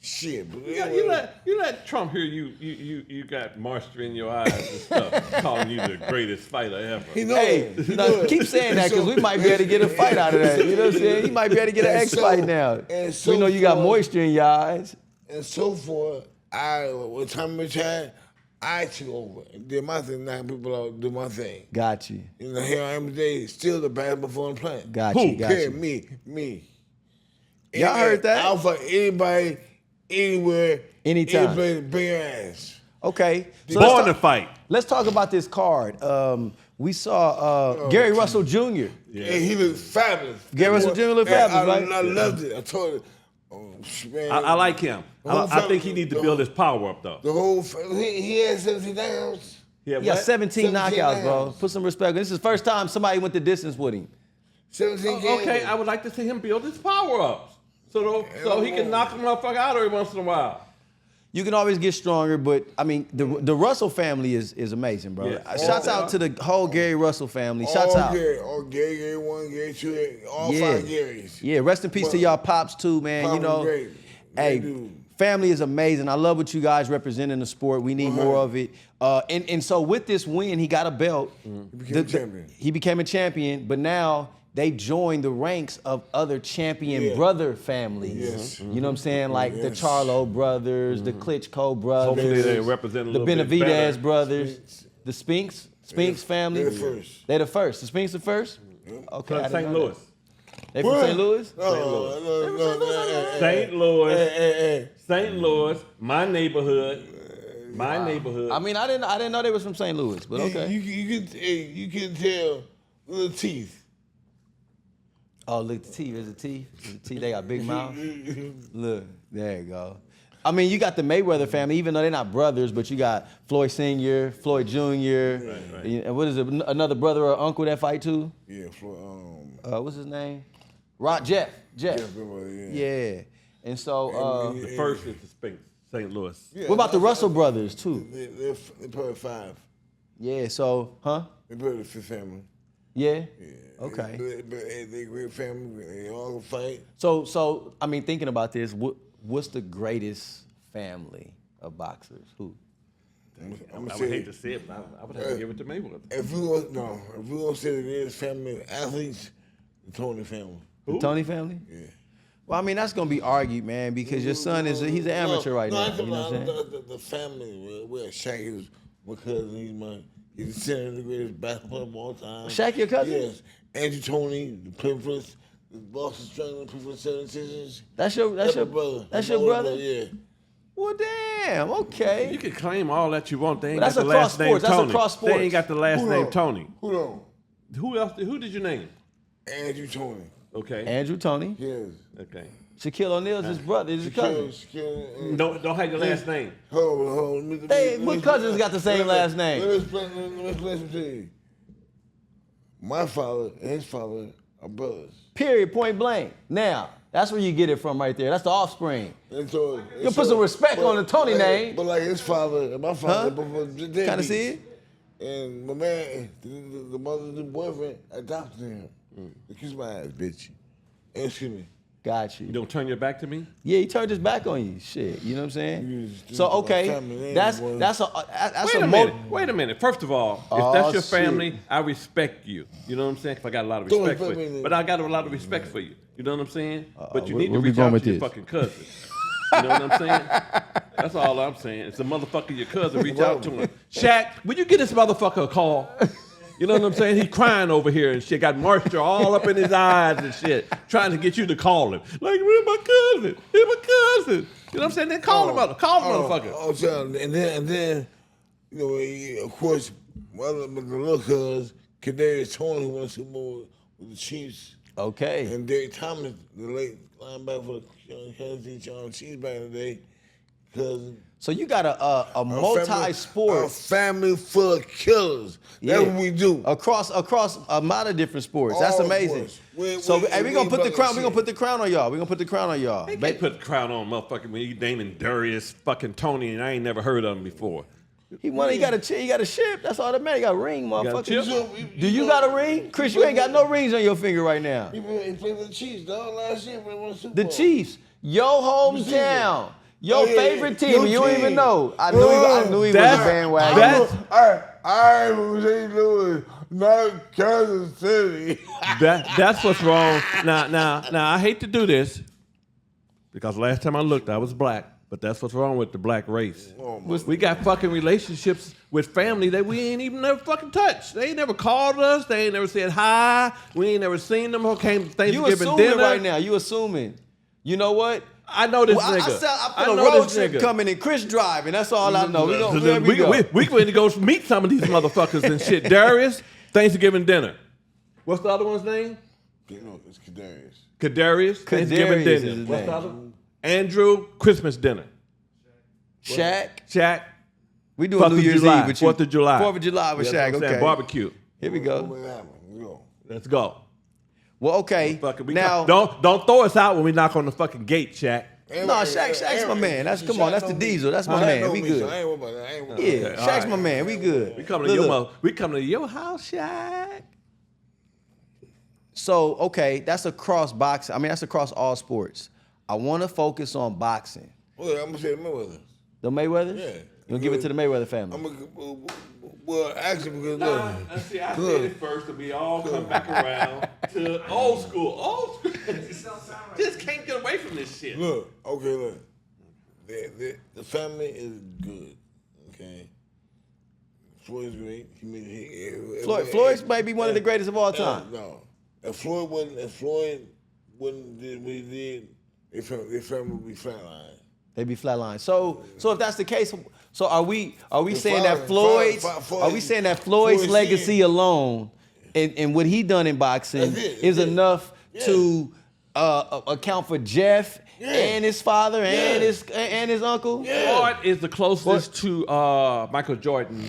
Shit, but you let Trump hear you got moisture in your eyes and stuff, calling you the greatest fighter ever. Hey, keep saying that because we might be able to get a fight out of that. You know what I'm saying? He might be able to get an X fight now. We know you got moisture in your eyes. And so forth. When time retired, I took over and did my thing. Now people out do my thing. Got you. You know, here I am today, still the best before I'm playing. Got you. Me. Y'all heard that? I'll fight anybody, anywhere, anytime. Any place, bring your ass. Okay. So Born to fight. Let's talk about this card. We saw Gary Russell Jr. Yeah, he looked fabulous. Gary Russell Jr. looked fabulous, right? I loved it. I told him. Oh, man. I like him. I think he needs to build his power up, though. The whole he had 17 downs. Yeah, 17 knockouts, bro. Put some respect. This is the first time somebody went the distance with him. 17 games. Okay, I would like to see him build his power up. So he can knock a motherfucker out every once in a while. You can always get stronger, but I mean the Russell family is amazing, bro. Yeah. Shouts out to the whole Gary Russell family. Shouts out. Gary 1, Gary 2, all 5 Garys. Yeah, rest in peace to y'all pops too, man. Pop you know, great. Hey, family is amazing. I love what you guys represent in the sport. We need more of it. And so with this win, he got a belt. He became a champion. He became a champion, but now they joined the ranks of other champion brother families. Yes. You know what I'm saying? Like the Charlo brothers, the Klitschko brothers. Hopefully they represent a the little bit Benavidez better. brothers, the Spinks family. They're the first. They're the first. The Spinks the first? Okay. I didn't St. know Louis. that. They from St. Louis? St. Louis, my neighborhood. I mean, I didn't know they was from St. Louis, but okay. You can tell the teeth. Oh, look, the teeth. There's the teeth. They got big mouth. Look, there you go. I mean, you got the Mayweather family, even though they're not brothers, but you got Floyd Sr., Floyd Jr., right. And what is it, another brother or uncle that fight too? Yeah, Floyd. What's his name? Jeff. Yeah. And so... The first is the Spinks, St. Louis. what about the Russell brothers too? They're probably 5. Yeah, so, huh? They're probably the 5th family. Yeah? Yeah. Okay. They're great family. They all fight. So I mean, thinking about this, what's the greatest family of boxers? Who? I would hate to say it, but I would have to give it to Mayweather. If we gonna say the greatest family of athletes, the Toney family. The Toney family? Yeah. Well, I mean, that's gonna be argued, man, because your son he's an amateur right now. You know what I'm saying? The family where Shaq is my cousin. He's the center of the greatest basketball of all time. Shaq, your cousin? Yes. Andrew Toney, the Pimplets, the Boston Strangler, people 76ers. That's your brother. That's your brother? Yeah. Well, damn. Okay. You can claim all that you want. They ain't But got the last name sports. That's Toney. across sports. They ain't got the last name Toney. Who don't? Who else? Who did you name? Andrew Toney. Okay. Andrew Toney. Yes. Okay. Shaquille O'Neal's his brother, his cousin. Don't have your last name. Hold on. What cousins got the same last name? Let me explain something to you. My father and his father are brothers. Period, point blank. Now, that's where you get it from right there. That's the offspring. And so, You put some respect on the Toney name. But like his father and my father, Kind of see it? And my man, the mother's new boyfriend, adopted him. Kiss my ass, bitch. Excuse me. Got you. You don't turn your back to me? Yeah, he turned his back on you. Shit, you know what I'm saying? You So okay, that's Wait a minute. First of all, if that's your family, I respect you. You know what I'm saying? 'Cause I got a lot of respect for you. But I got a lot of respect for you. You know what I'm saying? But you need to reach out to your fucking cousin. You know what I'm saying? That's all I'm saying. It's a motherfucker, your cousin, reach out to him. Shaq, would you get this motherfucker a call? You know what I'm saying? He's crying over here and shit. Got moisture all up in his eyes and shit. Trying to get you to call him. Like, where's my cousin? Here's my cousin. You know what I'm saying? Then call him, motherfucker. Oh, so, and then, you know, of course, my little cuz, Kadarius Toney, who won the Super Bowl with the Chiefs. Okay. And Derek Thomas, the late linebacker for the Kansas City Chiefs back in the day, cousin. So you got a multi-sport. A family full of killers. That's what we do. Across a lot of different sports. That's All amazing. sports. We're gonna put the crown. We're gonna put the crown on y'all. We're gonna put the crown on y'all. They can't put the crown on motherfucking when you naming Darius fucking Toney and I ain't never heard of him before. He won. He got a ship. That's all that matters. He got a ring, motherfucker. chip? Do you got a ring, Chris? You ain't got no rings on your finger right now. He played for the Chiefs, dog, last year when they won the Super The Bowl. Chiefs, your hometown, your favorite team. Your You don't team. even know. I knew he was a bandwagon. I was St. Louis, not Kansas City. That's what's wrong. Now, I hate to do this because last time I looked, I was black. But that's what's wrong with the black race. We got fucking relationships with family that we ain't even never fucking touched. They ain't never called us. They ain't never said hi. We ain't never seen them or came to Thanksgiving You assuming dinner. right now. You assuming. You know what? I know this nigga. I feel a road trip coming and Chris driving. That's all I know. We going to go meet some of these motherfuckers and shit. Darius, Thanksgiving dinner. What's the other one's name? It's Kadarius. Kadarius, Thanksgiving is dinner. his What's the name. other one? Andrew, Christmas dinner. Shaq. We doing 4th New of Year's July, Eve with you. 4th of July. 4th of July with That's what Shaq. I'm saying, Okay. barbecue. Here we go. Let's go. Well, okay. Now, Don't throw us out when we knock on the fucking gate, Shaq. no, Shaq's my man. That's the Diesel. That's my man. We good. I ain't worried about that. Yeah, Shaq's my man. We good. We coming to your house, Shaq. So, okay, that's across boxing. I mean, that's across all sports. I want to focus on boxing. Well, I'm going to say Mayweather. The Mayweathers? Yeah. You gonna give it to the Mayweather family? Well, actually, because I said it first to be all come back around to old school. Old school. Just can't get away from this shit. Look. The family is good, okay? Floyd's great. Floyd might be one of the greatest of all time. No. If Floyd wouldn't did what he did, their family would be flatlined. They be flatlined. So if that's the case, so are we saying that Floyd's legacy alone and what he done in boxing is enough to account for Jeff and his father and his uncle? Floyd is the closest to Michael Jordan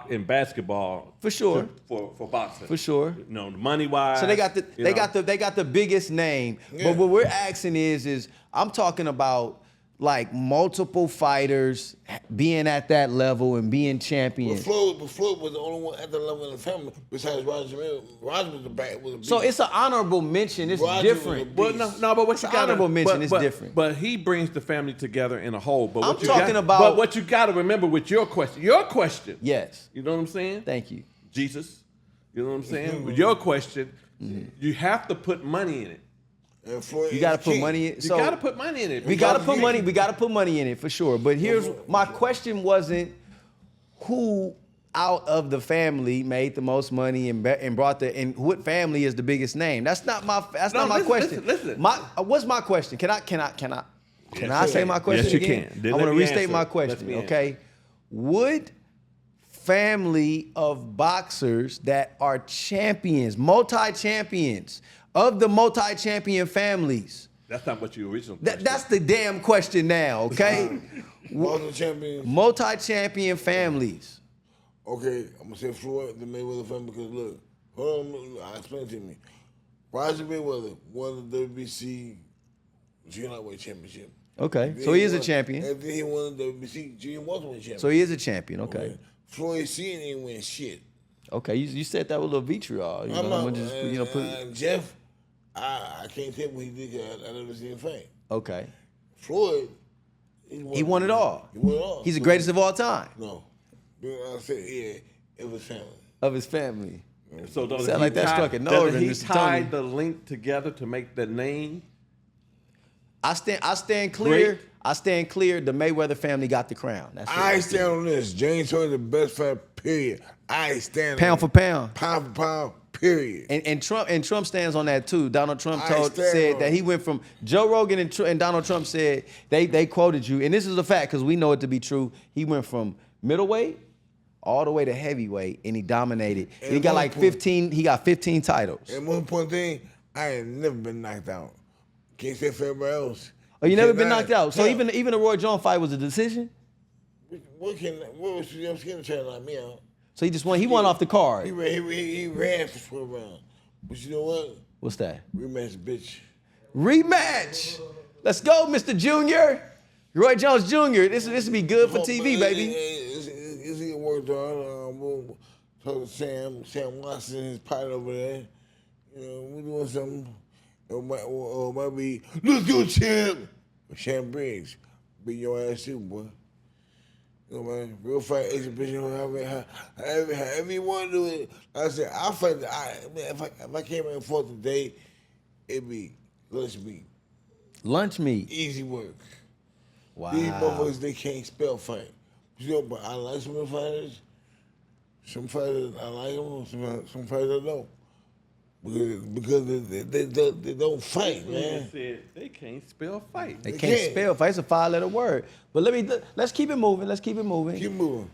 in basketball. For sure. For boxing. For sure. You know, money wise. So they got the biggest name. Yeah. But what we're asking is I'm talking about like multiple fighters being at that level and being champions. But Floyd was the only one at the level in the family besides Roger. Roger was the bad. So it's an honorable mention. It's Roger different. But what It's you an got honorable mention. It's different. But he brings the family together in a whole. But I'm talking about. But what you got to remember with your question. Yes. You know what I'm saying? Thank you. Jesus. You know what I'm saying? With your question, you have to put money in it. You got to put money in it. You got to put money in it. We got to put money. We got to put money in it for sure. But here's my question: wasn't who out of the family made the most money and brought and what family is the biggest name? That's not my question. Listen. What's my question? Can I say my question Yes, you again? can. I want to restate answer. my Let question. me answer. Okay, would family of boxers that are champions, multi-champions, of the multi-champion families, That's not what your original question. That's the damn question now, okay? Multi-champion families. Okay, I'm gonna say Floyd, the Mayweather family, because look, hold on, I'll explain it to me. Roger Mayweather won the WBC Junior Lightweight Championship. Okay, so he is a champion. And then he won the WBC Junior Welterweight Championship. So he is a champion, okay. Floyd Senior ain't win shit. Okay, you said that with a little vitriol. Jeff, I can't tell what he did because I never seen him fight. Okay. Floyd, he won it all. He won it all. He's the greatest of all time. No. I said, yeah, of his family. Of his family. So does sound like that struck a nerve. Doesn't he Mr. tie Toney. the link together to make the name? I stand clear. Great. I stand clear. The Mayweather family got the crown. That's it. I stand on this. James Toney the best fighter, period. I stand Pound on for it. pound. Pound for pound, period. And Trump stands on that too. Donald Trump I stand said on that it. he went from Joe Rogan and Donald Trump said they quoted you, and this is a fact because we know it to be true. He went from middleweight all the way to heavyweight, and he dominated. And he got like 15. He got 15 titles. And one point thing, I ain't never been knocked out. Can't say for everybody else. Oh, you never been Cannot knocked out. So tell. even the Roy Jones fight was a decision. What was your skin trying to knock me out? So he just won. He won off the He card. ran for 12 rounds. But you know what? What's that? Rematch, bitch. Rematch. Let's go, Mr. Junior. Roy Jones Jr. This would be good for TV, baby. It's even worked on. We'll talk to Sam Watson, his partner over there. You know, we're doing something. It might be, let's go, champ. Sham Briggs. Beat your ass too, boy. You know, man, real fight exhibition, however you want to do it. Like I said, I'll fight. If I came in for today, it'd be lunch meat. Lunch meat. Easy work. Wow. These motherfuckers, they can't spell fight. You know, but I like some of the fighters. Some fighters, I like them. Some fighters I don't. Because they don't fight, man. Said they can't spell fight. They can't spell fight. It's a 5-letter word. But let's keep it moving. Let's keep it moving. Keep moving.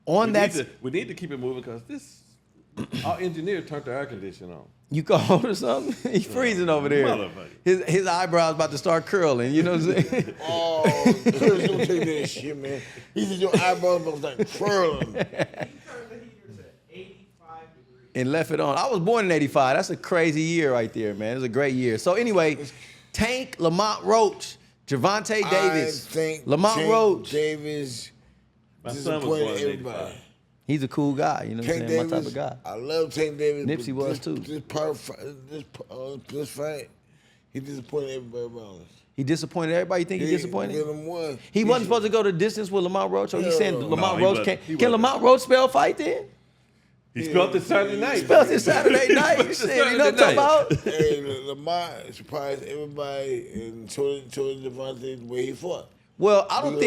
We need to keep it moving because our engineer turned the air conditioner on. You cold or something? He's freezing over there. Motherfucker. His eyebrows about to start curling. You know what I'm saying? Oh, Chris, don't take that shit, man. He said your eyebrows was like curling. And left it on. I was born in 85. That's a crazy year right there, man. It was a great year. So anyway, Tank, Lamont Roach, Gervonta Davis. I think Lamont Roach. Davis My son was born disappointed in everybody. 85. He's a cool guy. You know what I'm Tank saying? Davis, My type of guy. I love Tank Davis. Nipsey but was too. This fight, he disappointed everybody around us. He disappointed everybody. You think he disappointed? He He wasn't supposed to go the distance with Lamont Roach. Or you Hell saying no. Lamont No, he Roach wasn't. He can wasn't. Lamont Roach spell fight then? He spelled it Saturday night. Spelled it Saturday night. Spelled it Shit, you know what I'm Saturday talking about? Hey, Lamar surprised everybody and told Gervonta the way he fought. Well, I don't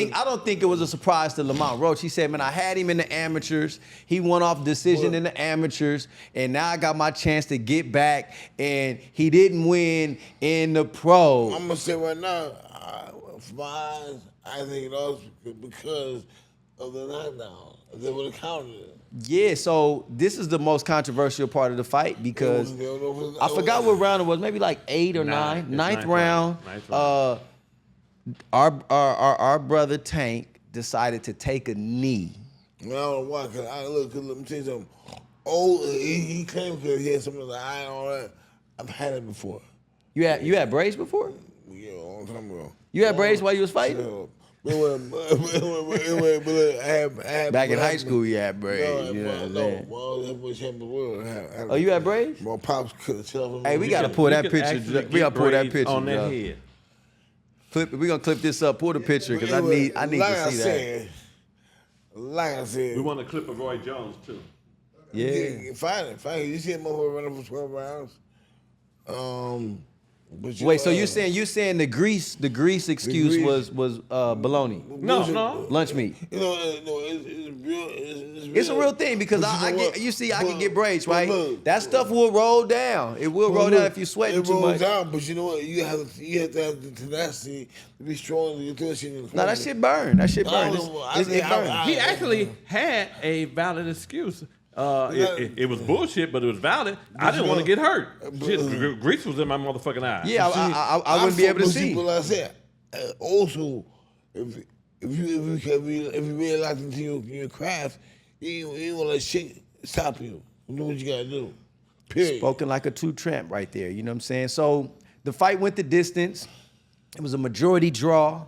think it was a surprise to Lamont Roach. He said, man, I had him in the amateurs. He won off decision in the amateurs, and now I got my chance to get back, and he didn't win in the pro. I'm gonna say right now, for my eyes, I think it lost because of the knockdown. If they would have counted it. Yeah, so this is the most controversial part of the fight because I forgot what round it was, maybe like 8 or 9. It's Ninth round. Ninth round. Our brother Tank decided to take a knee. I don't know why, cause let me tell you something. Oh, he claimed because he had something in the eye and all that. I've had it before. You had braids before? Yeah, a long time ago. You had braids while you was fighting? Back in high school, you had braids. Oh, you had braids? My pops could tell him. Hey, we gotta pull that picture. We gotta pull that picture on that head. We're gonna clip this up. Pull the picture because I need to see that. Like I said, We want a clip of Roy Jones too. Yeah. Fine. You see him over running for 12 rounds. But Wait, so you're saying the grease excuse grease. was baloney? No. Lunch meat. You know, it's real. It's a real thing because But I know what? can get braids, but right? look, That stuff will roll down. It will roll down if you sweating it too rolls much. down, but you know what? You have to have the tenacity to be strong to get that shit in the No, that shit burn. That shit burn. I don't know. It burn. He actually had a valid excuse. It was bullshit, but it was valid. I didn't want to get hurt. Shit, grease was in my motherfucking eye. Yeah, I wouldn't be able to see. People I said. Also, if you really locked into your craft, you ain't gonna let shit stop you. You know what you gotta do. Period. Spoken like a true tramp right there. You know what I'm saying? So the fight went the distance. It was a majority draw.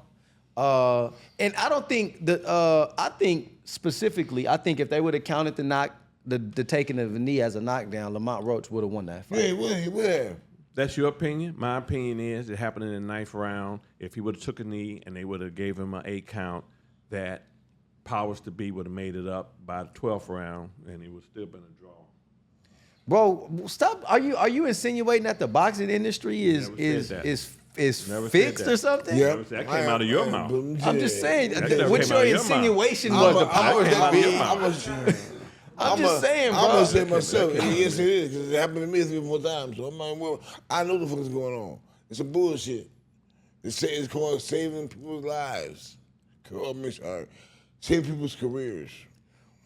And I don't think I think specifically, if they would have counted the taking of the knee as a knockdown, Lamont Roach would have won that fight. Yeah, well. That's your opinion. My opinion is it happened in the 9th round. If he would have took a knee and they would have gave him an 8 count, that powers to be would have made it up by the 12th round, and it would still been a draw. Bro, stop! Are you insinuating that the boxing industry is fixed or something? Yeah, that came out of your mouth. I'm just saying. That What came your out of your insinuation mouth. was the powers that be. I'm just saying, bro. I'm gonna say myself, and yes, it is, because it happened to me 3 or 4 times. So I'm like, well, I know the fuck is going on. It's some bullshit. It's called saving people's lives. Saving people's careers.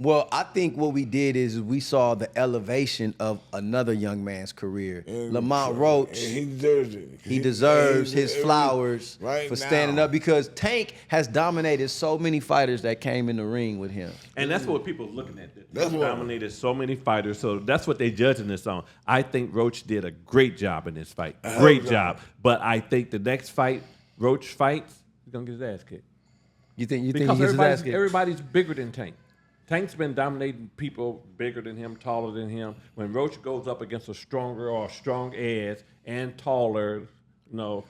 Well, I think what we did is we saw the elevation of another young man's career. Lamont Roach. And he deserves it. He deserves his flowers right for standing up, because Tank has dominated so many fighters that came in the ring with him. And that's what people are looking at. That's dominated so many fighters, so that's what they're judging this on. I think Roach did a great job in this fight. Great job. But I think the next fight, Roach fights, he's going to get his ass kicked. You think he because gets his ass kicked? everybody's bigger than Tank. Tank's been dominating people bigger than him, taller than him. When Roach goes up against a stronger or a strong ass and taller,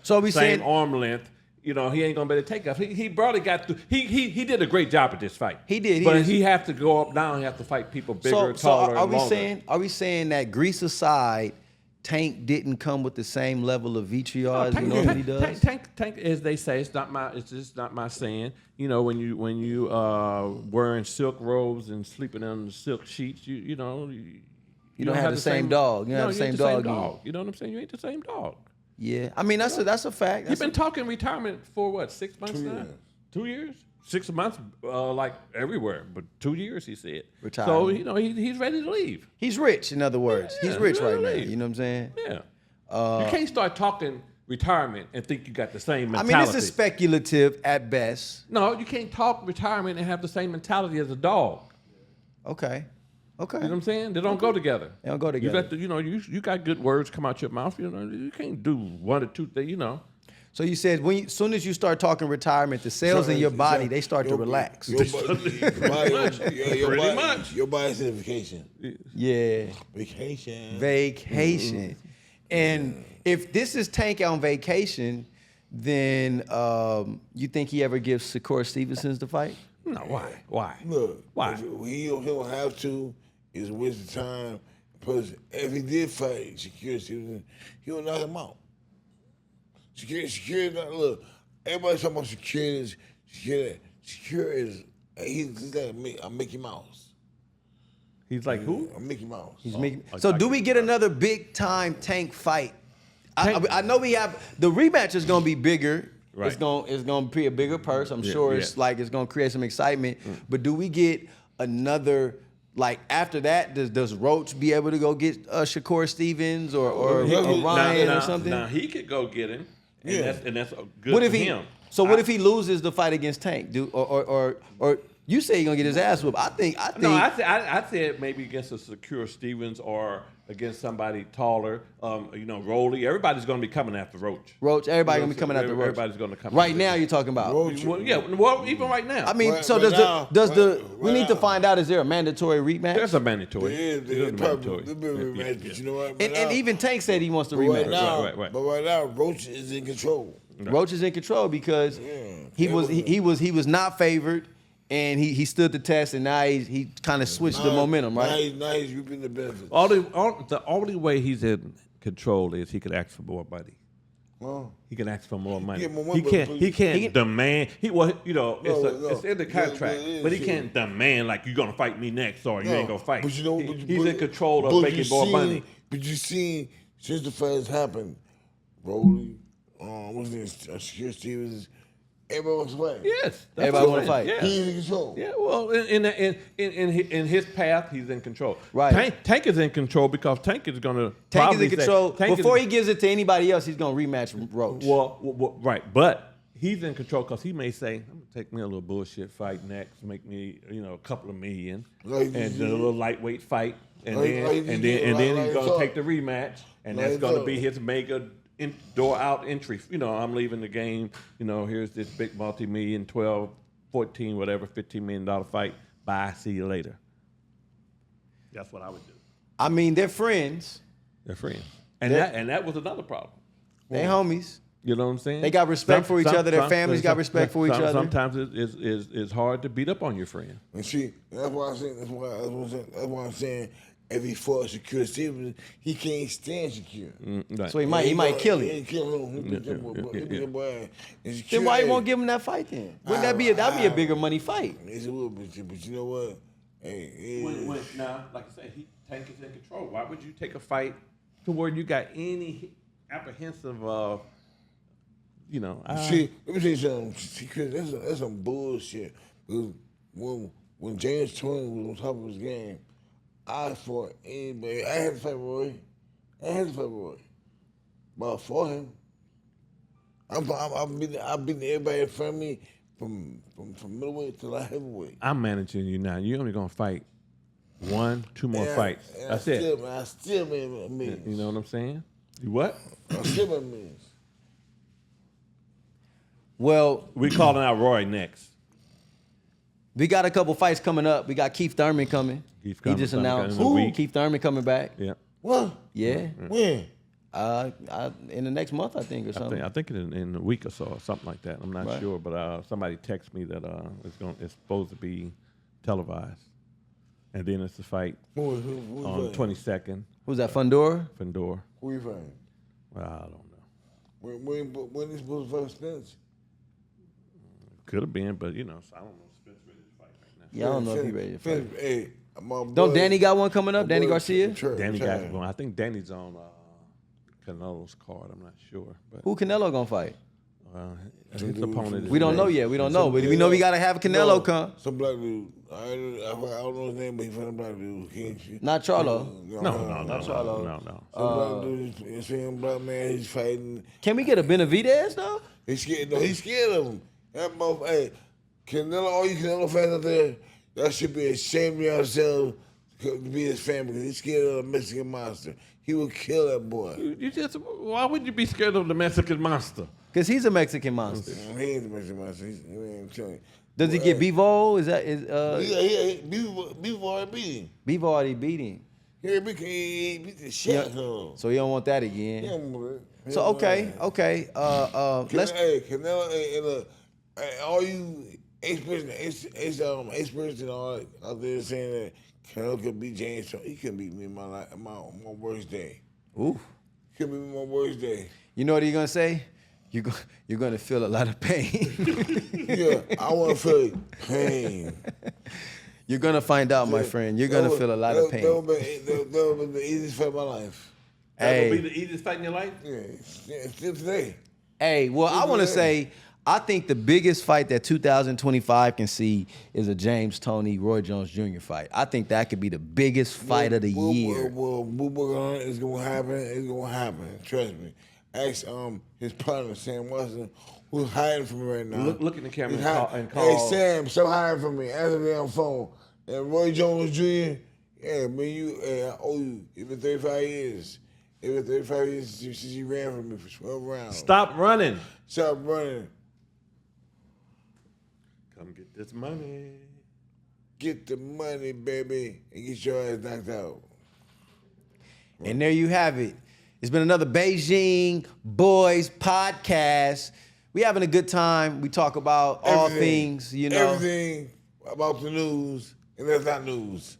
so we same saying, arm length, he ain't gonna be able to take up. He probably got through. He did a great job at this fight. He did. But he have to go up now. He have to fight people bigger, taller, and longer. Are we saying that grease aside, Tank didn't come with the same level of vitriol as he normally does? Tank, as they say, it's just not my saying. When you wearing silk robes and sleeping on the silk sheets, you don't have the same dog. You don't have the same dog. You know what I'm saying? You ain't the same dog. Yeah, I mean that's a fact. You've been talking retirement for what, 6 months now? 2 years? 6 months, like everywhere, but 2 years, he said. Retirement. So, he's ready to leave. He's rich, in other words. Yeah, he's rich ready right to now. leave. You know what I'm saying? Yeah. You can't start talking retirement and think you got the same mentality. I mean, this is speculative at best. No, you can't talk retirement and have the same mentality as a dog. Okay. You know what I'm saying? They don't go together. They don't go together. You got good words come out your mouth. You can't do one or two things. So you said as soon as you start talking retirement, the cells in your body they start to relax. Pretty much. Your body said vacation. Yeah. Vacation. And if this is Tank on vacation, then you think he ever gives Shakur Stevenson the fight? No. Why? Look. Why? He don't have to. It's a waste of time. Plus, if he did fight Shakur Stevenson, he would knock him out. Shakur, look, everybody's talking about Shakur. Shakur is, he's like a Mickey Mouse. He's like who? A Mickey Mouse. So do we get another big time Tank fight? I know we have, the rematch is going to be bigger. Right. It's going to be a bigger purse. I'm sure it's going to create some excitement. But do we get another, like after that, does Roach be able to go get Shakur Stevens or Ryan or something? Now he could go get him. And that's good what if for him. So what if he loses the fight against Tank? Or you say he's gonna get his ass whooped? I said maybe against a Shakur Stevens or against somebody taller. Rolly. Everybody's gonna be coming after Roach. Everybody's gonna be coming after Roach. Everybody's gonna come. Right now, you're talking about Roach. Well, even right now. I mean, we need to find out, is there a mandatory rematch? There's a mandatory. There's probably rematch, but you know what? And even Tank said he wants to rematch. Right. But right now, Roach is in control. Roach is in control because he was not favored. And he stood the test, and now he kind of switched the momentum, right? Now he's reaping the benefits. The only way he's in control is he could ask for more money. Well, he can ask for more money. More money, He can't demand. It's in the contract, but he can't demand like you're gonna fight me next or you ain't gonna fight. But he's in control of making more money. But you see, since the fights happened, Rolly, what's his name, Shakur Stevens, Everybody wants to fight. Yes. Everybody want to fight. Yeah. He's in control. Yeah, well, in his path, he's in control. Right. Tank is in control because Tank is going to Tank is in control. Before he gives it to anybody else, he's going to rematch Roach. Well, right. But he's in control because he may say, I'm going to take me a little bullshit fight next, make me, a couple of million, and then a little lightweight fight, and then he's going to take the rematch, and that's going to be his mega door out entry. I'm leaving the game. Here's this big multi-million, 12, 14, whatever, $15 million fight. Bye. See you later. That's what I would do. I mean, they're friends. They're friends. And that was another problem. They homies. You know what I'm saying? They got respect for each other. Their families got respect for each other. Sometimes it's hard to beat up on your friend. And see, that's why I'm saying if he fought Shakur Stevenson, he can't stand Shakur. Right. So he might kill him. He kill him. Then why he won't give him that fight then? Wouldn't that'd be a bigger money fight? It's a little bit, but you know what? Now, like I said, Tank is in control. Why would you take a fight to where you got any apprehensive of? See, let me tell you something. See, Chris, that's some bullshit. Because when James Toney was on top of his game, I fought anybody. I had to fight Roy. But I fought him. I've been everybody in front of me from middleweight to light heavyweight. I'm managing you now. You're only gonna fight 1-2 more fights. That's it. I still made millions. You know what I'm saying? You what? I still made millions. Well, we calling out Roy next. We got a couple fights coming up. We got Keith Thurman coming. He just announced. Keith Thurman coming back. Yeah. What? Yeah. When? In the next month, I think, or something. I think in a week or so, or something like that. I'm not sure, but somebody texted me that it's supposed to be televised, and then it's a fight on the 22nd. Who's that? Fundora. Who you fighting? Well, I don't know. When is supposed to fight Spence? Could have been, but so I don't know. Spence ready to fight right now. Yeah, I don't know if he's ready to fight. Hey, don't Danny got one coming up? Danny Garcia? Danny got one. I think Danny's on Canelo's card. I'm not sure. But who Canelo gonna fight? His opponent is we don't know yet. We don't know. But we know we gotta have Canelo come. Some black dude. I don't know his name, but he's from a black dude. Not Charlo. No. Some black dude, he's black man. He's fighting. Can we get a Benavidez though? He's scared. No, he's scared of him. That motherfucker. Hey, Canelo, all you Canelo fans out there, y'all should be ashamed of yourselves to be his family because he's scared of the Mexican monster. He will kill that boy. Why would you be scared of the Mexican monster? Because he's a Mexican monster. He ain't the Mexican monster. I'm telling you. Does he get Bivol? Yeah. Bivol already beat him. Bivol already beat him. He beat the shit out of him. So you don't want that again. Yeah, so okay. Let's. Hey, Canelo, all you experts and all out there saying that Canelo could beat James Toney. He couldn't beat me in my worst day. Ooh. He couldn't beat me in my worst day. You know what he's gonna say? You're gonna feel a lot of pain. Yeah, I want to feel pain. You're gonna find out, my friend. You're gonna feel a lot of pain. That would be the easiest fight of my life. That would be the easiest fight in your life? Yeah, still today. Hey, well, I want to say, I think the biggest fight that 2025 can see is a James Toney, Roy Jones Jr. fight. I think that could be the biggest fight of the year. Well, it's going to happen. It's going to happen. Trust me. Ask his partner, Sam Watson, who's hiding from me right now. Look in the camera and call. Hey, Sam, stop hiding from me. Answer the damn phone. And Roy Jones Jr., yeah, I owe you. Even 35 years. Even 35 years since you ran from me for 12 rounds. Stop running. Stop running. Come get this money. Get the money, baby, and get your ass knocked out. And there you have it. It's been another Bigen Boyz podcast. We having a good time. We talk about all things, Everything about the news, and that's not news.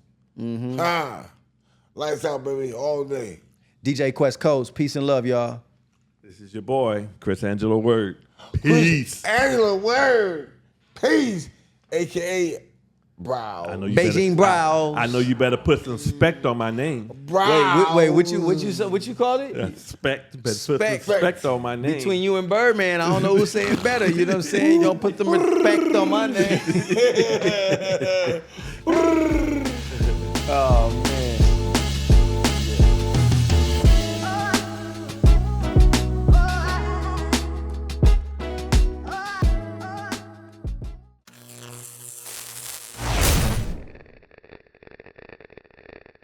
Lights out, baby, all day. DJ QwessCoast. Peace and love, y'all. This is your boy, Angelo Word. Peace. Angelo Word. Peace. AKA Brow. I know you Beijing brows. I know you better put some spect on my name. Brow. Wait, what you called it? Spect, but put some spect on my name. Between you and Birdman, I don't know who's saying better. You know what I'm saying? You don't put some respect on my name.